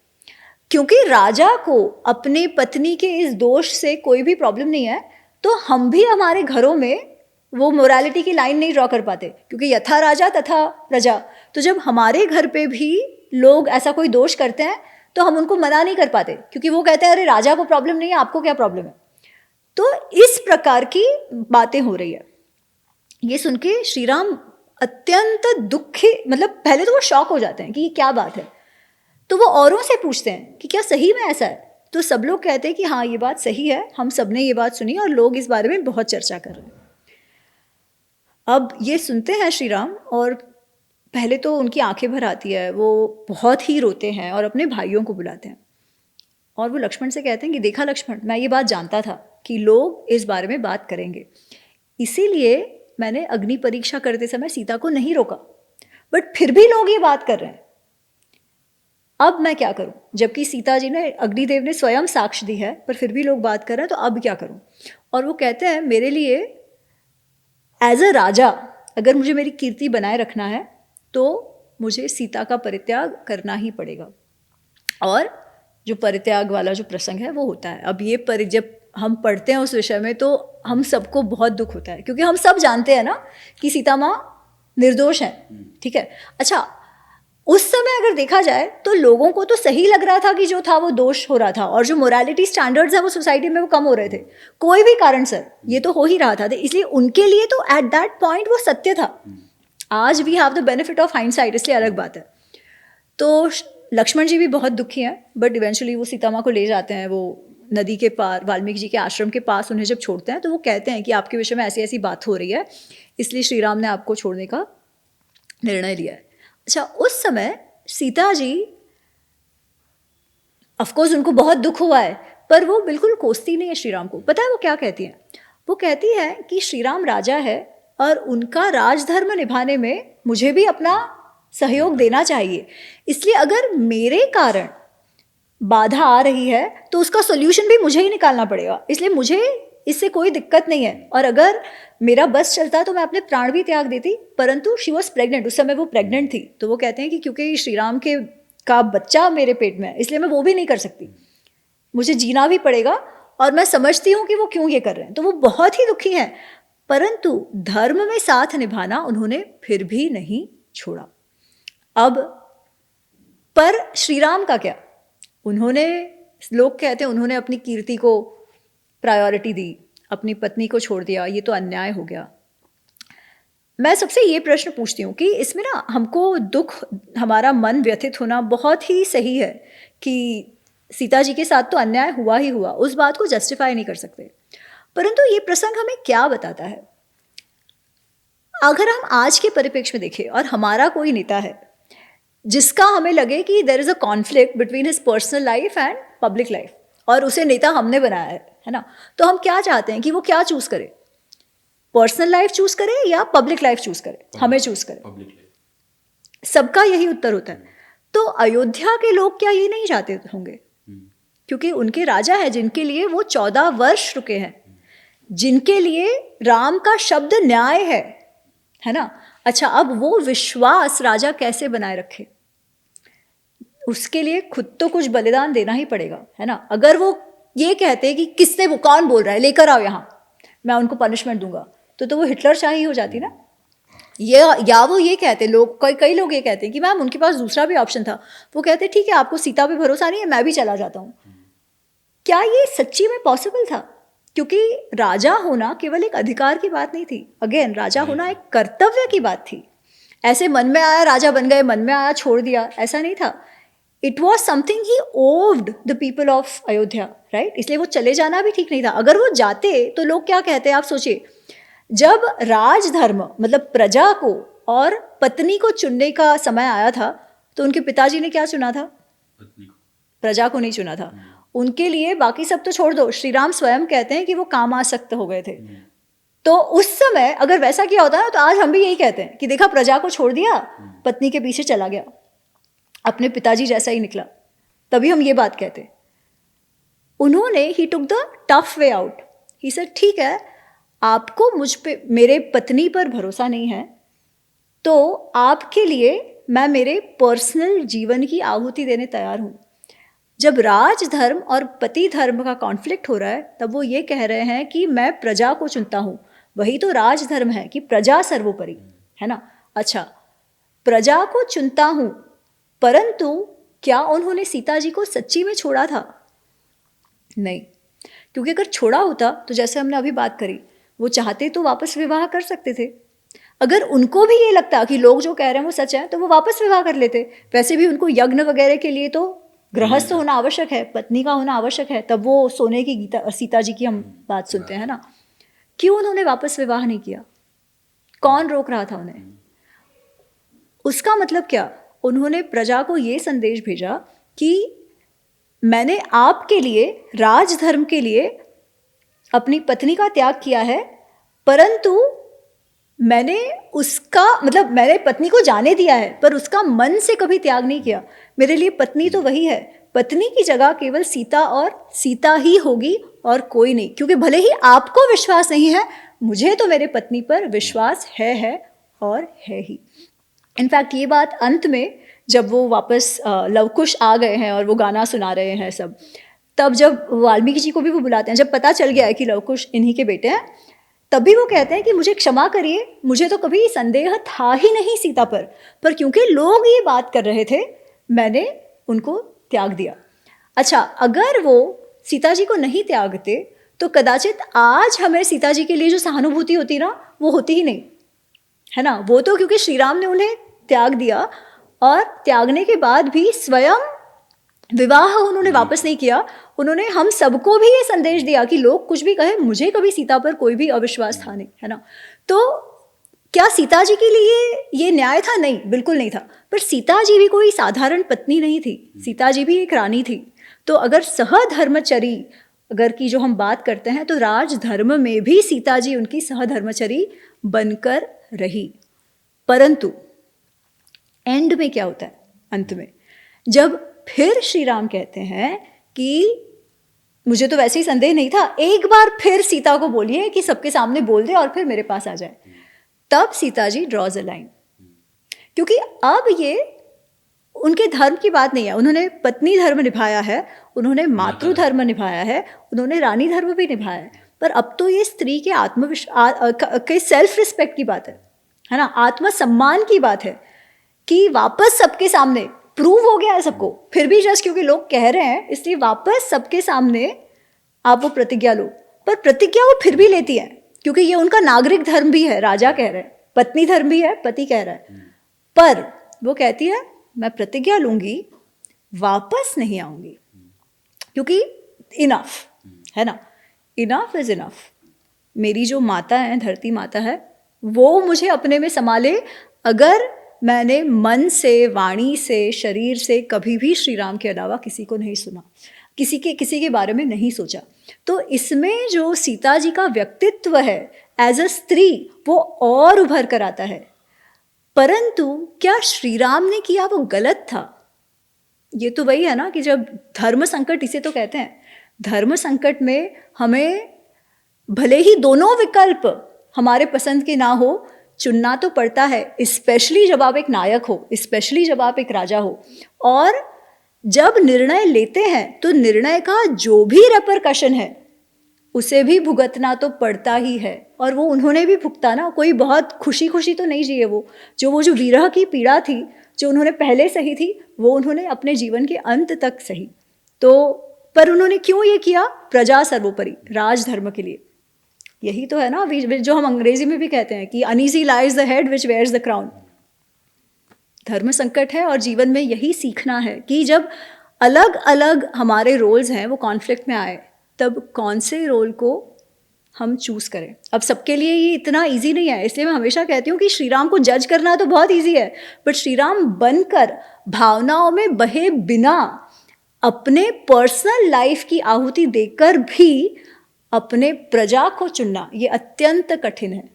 क्योंकि राजा को अपने पत्नी के इस दोष से कोई भी प्रॉब्लम नहीं है, तो हम भी हमारे घरों में वो मोरालिटी की लाइन नहीं ड्रॉ कर पाते, क्योंकि यथा राजा तथा प्रजा। तो जब हमारे घर पे भी लोग ऐसा कोई दोष करते हैं तो हम उनको मना नहीं कर पाते, क्योंकि वो कहते हैं अरे राजा को प्रॉब्लम नहीं है, आपको क्या प्रॉब्लम है। तो इस प्रकार की बातें हो रही है। ये सुन के श्री राम अत्यंत दुखी, मतलब पहले तो वो शॉक हो जाते हैं कि ये क्या बात है। तो वो औरों से पूछते हैं कि क्या सही में ऐसा है, तो सब लोग कहते हैं कि हाँ ये बात सही है, हम सब ने ये बात सुनी और लोग इस बारे में बहुत चर्चा कर रहे हैं। अब ये सुनते हैं श्री राम, और पहले तो उनकी आंखें भर आती है, वो बहुत ही रोते हैं और अपने भाइयों को बुलाते हैं, और वो लक्ष्मण से कहते हैं कि देखा लक्ष्मण, मैं ये बात जानता था कि लोग इस बारे में बात करेंगे, इसीलिए मैंने अग्नि परीक्षा करते समय सीता को नहीं रोका, बट फिर भी लोग ये बात कर रहे हैं, अब मैं क्या करूं, जबकि सीता जी ने, अग्निदेव ने स्वयं साक्ष्य दी है, पर फिर भी लोग बात कर रहे हैं, तो अब क्या करूं। और वो कहते हैं मेरे लिए एज अ राजा अगर मुझे मेरी कीर्ति बनाए रखना है तो मुझे सीता का परित्याग करना ही पड़ेगा। और जो परित्याग वाला जो प्रसंग है वो होता है। अब ये जब हम पढ़ते हैं उस विषय में तो हम सबको बहुत दुख होता है, क्योंकि हम सब जानते हैं ना कि सीता माँ निर्दोष है, ठीक है। अच्छा, उस समय अगर देखा जाए तो लोगों को तो सही लग रहा था कि जो था वो दोष हो रहा था, और जो मोरालिटी स्टैंडर्ड्स हैं वो सोसाइटी में वो कम हो रहे थे, कोई भी कारण सर ये तो हो ही रहा था, इसलिए उनके लिए तो एट दैट पॉइंट वो सत्य था। आज we have the benefit of hindsight, इसलिए अलग बात है। तो लक्ष्मण जी भी बहुत दुखी हैं, बट इवेंचुअली वो सीता माँ को ले जाते हैं, वो नदी के पार वाल्मीकि जी के आश्रम के पास उन्हें जब छोड़ते हैं तो वो कहते हैं कि आपके विषय में ऐसी ऐसी बात हो रही है, इसलिए श्री राम ने आपको छोड़ने का निर्णय लिया है। अच्छा, उस समय सीता जी, ऑफकोर्स उनको बहुत दुख हुआ है, पर वो बिल्कुल कोसती नहीं है श्री राम को। पता है वो क्या कहती हैं? वो कहती है कि श्री राम राजा है और उनका राजधर्म निभाने में मुझे भी अपना सहयोग देना चाहिए, इसलिए अगर मेरे कारण बाधा आ रही है तो उसका सोल्यूशन भी मुझे ही निकालना पड़ेगा, इसलिए मुझे इससे कोई दिक्कत नहीं है, और अगर मेरा बस चलता तो मैं अपने प्राण भी त्याग देती। परंतु शी वॉज प्रेग्नेंट, उस समय वो प्रेग्नेंट थी, तो वो कहते हैं कि क्योंकि श्री राम के का बच्चा मेरे पेट में है, इसलिए मैं वो भी नहीं कर सकती, मुझे जीना भी पड़ेगा, और मैं समझती हूँ कि वो क्यों ये कर रहे हैं। तो वो बहुत ही दुखी हैं, परंतु धर्म में साथ निभाना उन्होंने फिर भी नहीं छोड़ा। अब पर श्री राम का क्या, उन्होंने, लोग कहते हैं उन्होंने अपनी कीर्ति को प्रायोरिटी दी, अपनी पत्नी को छोड़ दिया, ये तो अन्याय हो गया। मैं सबसे ये प्रश्न पूछती हूँ कि इसमें ना हमको दुख, हमारा मन व्यथित होना बहुत ही सही है कि सीता जी के साथ तो अन्याय हुआ ही हुआ, उस बात को जस्टिफाई नहीं कर सकते। परंतु ये प्रसंग हमें क्या बताता है? अगर हम आज के परिप्रेक्ष्य में देखें और हमारा कोई नेता है जिसका हमें लगे कि there is a conflict between his personal life and public life, और उसे नेता हमने बनाया है ना, तो हम क्या चाहते हैं कि वो क्या चूज़ करे? पर्सनल लाइफ चूज़ करे या पब्लिक लाइफ चूज़ करे? हमें चूज़ करे। सबका यही उत्तर होता है। तो अयोध्या के लोग क्या ये नहीं चाहते होंगे? क्योंकि उनके राजा है जिनके लिए वो 14 वर्ष रुके हैं, जिनके लिए राम का शब्द न्याय है ना। अच्छा, अब वो विश्वास राजा कैसे बनाए रखे? उसके लिए खुद तो कुछ बलिदान देना ही पड़ेगा, है ना। अगर वो ये कहते कि किसने, वो कौन बोल रहा है, लेकर आओ यहाँ, मैं उनको पनिशमेंट दूंगा, तो वो हिटलर शाही हो जाती ना। ये या वो ये कहते, लोग कई लोग ये कहते हैं कि मैम उनके पास दूसरा भी ऑप्शन था, वो कहते ठीक है आपको सीता पे भरोसा नहीं है, मैं भी चला जाता हूँ। क्या ये सच्ची में पॉसिबल था? क्योंकि राजा होना केवल एक अधिकार की बात नहीं थी, अगेन राजा होना एक कर्तव्य की बात थी। ऐसे मन में आया राजा बन गए, मन में आया छोड़ दिया, ऐसा नहीं था। It was something he owed the people of Ayodhya, right. इसलिए वो चले जाना भी ठीक नहीं था। अगर वो जाते तो लोग क्या कहते, आप सोचिए, जब राजधर्म मतलब प्रजा को और पत्नी को चुनने का समय आया था तो उनके पिताजी ने क्या चुना था? पत्नी को, प्रजा को नहीं चुना था। उनके लिए बाकी सब तो छोड़ दो, श्री राम स्वयं कहते हैं कि वो कामासक्त हो गए थे। तो उस समय अगर वैसा किया होता ना, तो आज हम भी यही कहते हैं कि देखा प्रजा को छोड़ दिया, पत्नी के पीछे चला गया, अपने पिताजी जैसा ही निकला, तभी हम ये बात कहते। उन्होंने he took the tough way out. He said ठीक है, आपको मुझ पे, मेरे पत्नी पर भरोसा नहीं है, तो आपके लिए मैं मेरे पर्सनल जीवन की आहुति देने तैयार हूँ। जब राजधर्म और पति धर्म का कॉन्फ्लिक्ट हो रहा है, तब वो ये कह रहे हैं कि मैं प्रजा को चुनता हूँ। वही तो राजधर्म है कि प्रजा सर्वोपरि, है ना। अच्छा, प्रजा को चुनता हूँ, परंतु क्या उन्होंने सीता जी को सच्ची में छोड़ा था? नहीं, क्योंकि अगर छोड़ा होता तो जैसे हमने अभी बात करी, वो चाहते तो वापस विवाह कर सकते थे। अगर उनको भी ये लगता कि लोग जो कह रहे हैं वो सच है, तो वो वापस विवाह कर लेते। वैसे भी उनको यज्ञ वगैरह के लिए तो गृहस्थ होना आवश्यक है, पत्नी का होना आवश्यक है, तब वो सोने की गीता सीता जी की हम बात सुनते हैं ना। क्यों उन्होंने वापस विवाह नहीं किया? कौन रोक रहा था उन्हें? उसका मतलब क्या? उन्होंने प्रजा को ये संदेश भेजा कि मैंने आपके लिए, राजधर्म के लिए अपनी पत्नी का त्याग किया है, परंतु मैंने उसका मतलब मैंने पत्नी को जाने दिया है, पर उसका मन से कभी त्याग नहीं किया। मेरे लिए पत्नी तो वही है, पत्नी की जगह केवल सीता और सीता ही होगी और कोई नहीं। क्योंकि भले ही आपको विश्वास नहीं है, मुझे तो मेरे पत्नी पर विश्वास है और है ही। इनफैक्ट ये बात अंत में जब वो वापस लवकुश आ गए हैं और वो गाना सुना रहे हैं सब, तब जब वाल्मीकि जी को भी वो बुलाते हैं, जब पता चल गया है कि लवकुश इन्हीं के बेटे हैं, तभी वो कहते हैं कि मुझे क्षमा करिए, मुझे तो कभी संदेह था ही नहीं सीता पर क्योंकि लोग ये बात कर रहे थे, मैंने उनको त्याग दिया। अच्छा, अगर वो सीता जी को नहीं त्यागते तो कदाचित आज हमें सीता जी के लिए जो सहानुभूति होती ना, वो होती ही नहीं, है ना। वो तो क्योंकि श्री राम ने उन्हें त्याग दिया, और त्यागने के बाद भी स्वयं विवाह उन्होंने वापस नहीं किया। उन्होंने हम सबको भी ये संदेश दिया कि लोग कुछ भी कहे, मुझे कभी सीता पर कोई भी अविश्वास था नहीं, है ना। तो क्या सीता जी के लिए ये न्याय था? नहीं, बिल्कुल नहीं था। पर सीता जी भी कोई साधारण पत्नी नहीं थी, सीता जी भी एक रानी थी। तो अगर सहधर्मचरी अगर की जो हम बात करते हैं, तो राजधर्म में भी सीता जी उनकी सहधर्मचरी बनकर रही। परंतु एंड में क्या होता है? अंत में जब फिर श्री राम कहते हैं कि मुझे तो वैसे ही संदेह नहीं था, एक बार फिर सीता को बोलिए कि सबके सामने बोल दे और फिर मेरे पास आ जाए, तब Sita ji draws a line. क्योंकि अब ये उनके धर्म की बात नहीं है, उन्होंने पत्नी धर्म निभाया है, उन्होंने मातृ धर्म निभाया है, उन्होंने रानी धर्म भी निभाया है, पर अब तो ये स्त्री के आत्मविश्वास के सेल्फ रिस्पेक्ट की बात है ना, आत्मसम्मान की बात है कि वापस सबके सामने प्रूव हो गया है सबको, फिर भी जस्ट क्योंकि लोग कह रहे हैं इसलिए वापस सबके सामने आप वो प्रतिज्ञा लो। पर प्रतिज्ञा वो फिर भी लेती है क्योंकि ये उनका नागरिक धर्म भी है, राजा कह रहे हैं, पत्नी धर्म भी है, पति कह रहा है, पर वो कहती है मैं प्रतिज्ञा लूंगी वापस नहीं आऊंगी, क्योंकि इनफ है ना, इनफ इज इनफ। मेरी जो माता है, धरती माता है, वो मुझे अपने में संभाले। अगर मैंने मन से, वाणी से, शरीर से कभी भी श्री राम के अलावा किसी को नहीं सुना, किसी के बारे में नहीं सोचा, तो इसमें जो सीता जी का व्यक्तित्व है एज अ स्त्री, वो और उभर कर आता है। परंतु क्या श्री राम ने किया वो गलत था? ये तो वही है ना कि जब धर्म संकट, इसे तो कहते हैं, धर्म संकट में हमें भले ही दोनों विकल्प हमारे पसंद के ना हो, चुनना तो पड़ता है, स्पेशली जब आप एक नायक हो, स्पेशली जब आप एक राजा हो। और जब निर्णय लेते हैं तो निर्णय का जो भी रेपरकशन है उसे भी भुगतना तो पड़ता ही है, और वो उन्होंने भी भुगता ना। कोई बहुत खुशी खुशी तो नहीं जिए, वो जो विरह की पीड़ा थी जो उन्होंने पहले सही थी, वो उन्होंने अपने जीवन के अंत तक सही। तो पर उन्होंने क्यों ये किया? प्रजा सर्वोपरि, राजधर्म के लिए। यही तो है ना जो हम अंग्रेजी में भी कहते हैं कि uneasy lies the head which wears the crown. धर्म संकट है, और जीवन में यही सीखना है कि जब अलग अलग हमारे रोल्स हैं वो कॉन्फ्लिक्ट में आए, तब कौन से रोल को हम चूज़ करें। अब सबके लिए ये इतना इजी नहीं है, इसलिए मैं हमेशा कहती हूँ कि श्री राम को जज करना तो बहुत इजी है, बट श्री राम बनकर भावनाओं में बहे बिना अपने पर्सनल लाइफ की आहुति देकर भी अपने प्रजा को चुनना, ये अत्यंत कठिन है।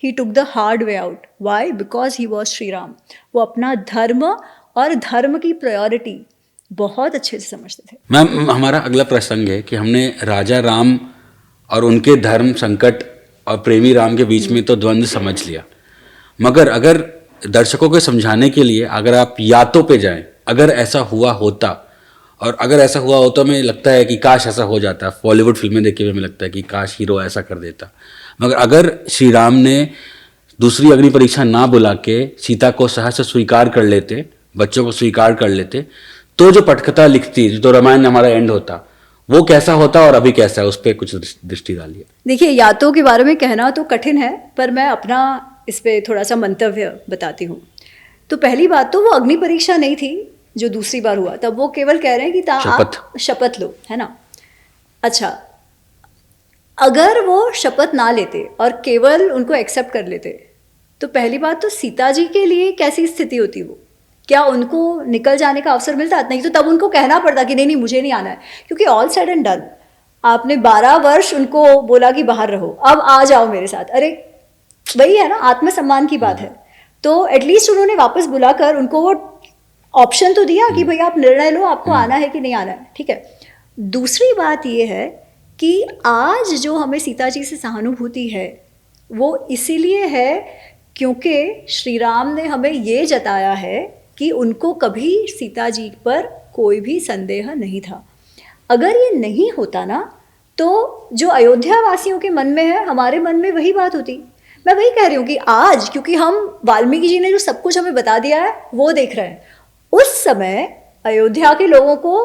He took the hard way out. Why? Because he was Shri Ram. वो अपना धर्म और धर्म की प्रायोरिटी बहुत अच्छे से समझते थे। मैम, हमारा अगला प्रसंग है कि हमने राजा राम और उनके धर्म संकट और प्रेमी राम के बीच में तो द्वंद्व समझ लिया, मगर अगर दर्शकों को समझाने के लिए अगर आप यातों पे जाएं, अगर ऐसा हुआ होता, और अगर ऐसा हुआ हो तो हमें लगता है कि काश ऐसा हो जाता। बॉलीवुड फिल्में देख के हमें लगता है कि काश हीरो ऐसा कर देता। मगर अगर श्री राम ने दूसरी अग्नि परीक्षा ना बुला के सीता को सहर्ष स्वीकार कर लेते, बच्चों को स्वीकार कर लेते, तो जो पटकथा लिखती, जो रामायण हमारा एंड होता, वो कैसा होता और अभी कैसा है, उस पर कुछ दृष्टि डालिए। देखिए, यातों के बारे में कहना तो कठिन है, पर मैं अपना इस पर थोड़ा सा मंतव्य बताती हूँ। तो पहली बात तो वो अग्नि परीक्षा नहीं थी जो दूसरी बार हुआ, तब वो केवल कह रहे हैं कि आप शपथ लो, है ना। अच्छा, अगर वो शपथ ना लेते और केवल उनको एक्सेप्ट कर लेते, तो पहली बात तो सीता जी के लिए कैसी स्थिति होती? वो क्या उनको निकल जाने का अवसर मिलता? नहीं, तो तब उनको कहना पड़ता कि नहीं नहीं मुझे नहीं आना है, क्योंकि ऑल सेड एंड डन, आपने 12 वर्ष उनको बोला कि बाहर रहो, अब आ जाओ मेरे साथ। अरे वही है ना, आत्मसम्मान की बात है। तो एटलीस्ट उन्होंने वापस बुलाकर उनको वो ऑप्शन तो दिया कि भाई आप निर्णय लो, आपको आना है कि नहीं आना है, ठीक है। दूसरी बात ये है कि आज जो हमें सीता जी से सहानुभूति है वो इसीलिए है क्योंकि श्री राम ने हमें ये जताया है कि उनको कभी सीता जी पर कोई भी संदेह नहीं था। अगर ये नहीं होता ना, तो जो अयोध्या वासियों के मन में है, हमारे मन में वही बात होती। मैं वही कह रही हूँ कि आज क्योंकि हम वाल्मीकि जी ने जो सब कुछ हमें बता दिया है वो देख रहे हैं, उस समय अयोध्या के लोगों को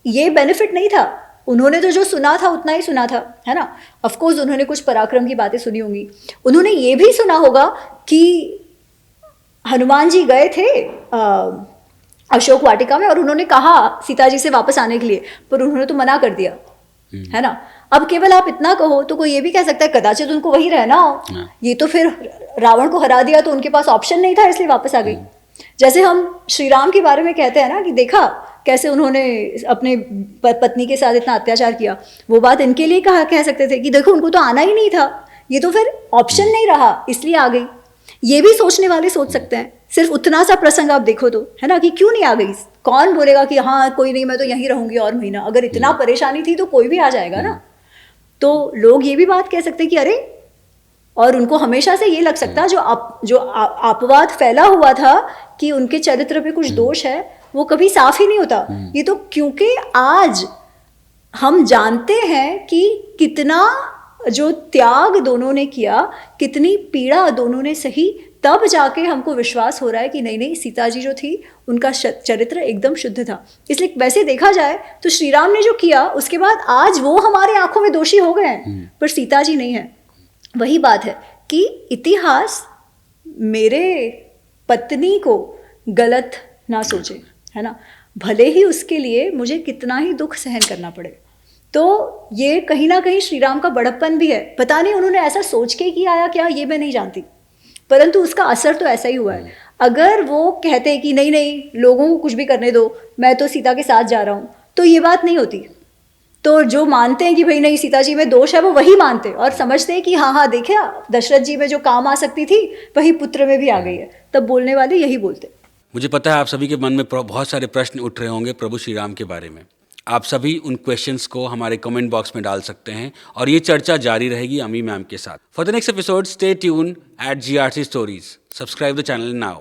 ये बेनिफिट नहीं था। उन्होंने तो जो सुना था उतना ही सुना था, है ना। ऑफ कोर्स उन्होंने कुछ पराक्रम की बातें सुनी होंगी, उन्होंने ये भी सुना होगा कि हनुमान जी गए थे अशोक वाटिका में और उन्होंने कहा सीता जी से वापस आने के लिए, पर उन्होंने तो मना कर दिया, है ना। अब केवल आप इतना कहो तो कोई ये भी कह सकता है कदाचित उनको वही रहना हो, ये तो फिर रावण को हरा दिया तो उनके पास ऑप्शन नहीं था इसलिए वापस आ गई। जैसे हम श्री राम के बारे में कहते हैं ना कि देखा कैसे उन्होंने अपने पत्नी के साथ इतना अत्याचार किया, वो बात इनके लिए कह सकते थे कि देखो उनको तो आना ही नहीं था, ये तो फिर ऑप्शन नहीं रहा इसलिए आ गई। ये भी सोचने वाले सोच सकते हैं। सिर्फ उतना सा प्रसंग आप देखो तो, है ना, कि क्यों नहीं आ गई। कौन बोलेगा कि हाँ कोई नहीं मैं तो यहीं रहूंगी और महीना, अगर इतना परेशानी थी तो कोई भी आ जाएगा ना। तो लोग ये भी बात कह सकते हैं कि अरे, और उनको हमेशा से ये लग सकता जो अपवाद फैला हुआ था कि उनके चरित्र पे कुछ दोष है, वो कभी साफ ही नहीं होता। ये तो क्योंकि आज हम जानते हैं कि कितना जो त्याग दोनों ने किया, कितनी पीड़ा दोनों ने सही, तब जाके हमको विश्वास हो रहा है कि नहीं नहीं सीता जी जो थी उनका चरित्र एकदम शुद्ध था। इसलिए वैसे देखा जाए तो श्री राम ने जो किया उसके बाद आज वो हमारे आंखों में दोषी हो गए हैं, पर सीता जी नहीं है। वही बात है कि इतिहास मेरे पत्नी को गलत ना सोचे, है ना, भले ही उसके लिए मुझे कितना ही दुख सहन करना पड़े। तो ये कहीं ना कहीं श्री राम का बड़प्पन भी है। पता नहीं उन्होंने ऐसा सोच के किया या क्या, ये मैं नहीं जानती, परंतु उसका असर तो ऐसा ही हुआ है। अगर वो कहते कि नहीं नहीं लोगों को कुछ भी करने दो, मैं तो सीता के साथ जा रहा हूँ, तो ये बात नहीं होती। तो जो मानते हैं कि भाई नहीं सीता जी में दोष है, वो वही मानते और समझते हैं कि हाँ हाँ देखे दशरथ जी में जो काम आ सकती थी वही पुत्र में भी आ गई है, तब बोलने वाले यही बोलते। मुझे पता है आप सभी के मन में बहुत सारे प्रश्न उठ रहे होंगे प्रभु श्री राम के बारे में। आप सभी उन क्वेश्चंस को हमारे कमेंट बॉक्स में डाल सकते हैं और ये चर्चा जारी रहेगी अमी मैम के साथ। For the next episode stay tune at GRC stories. Subscribe the channel now.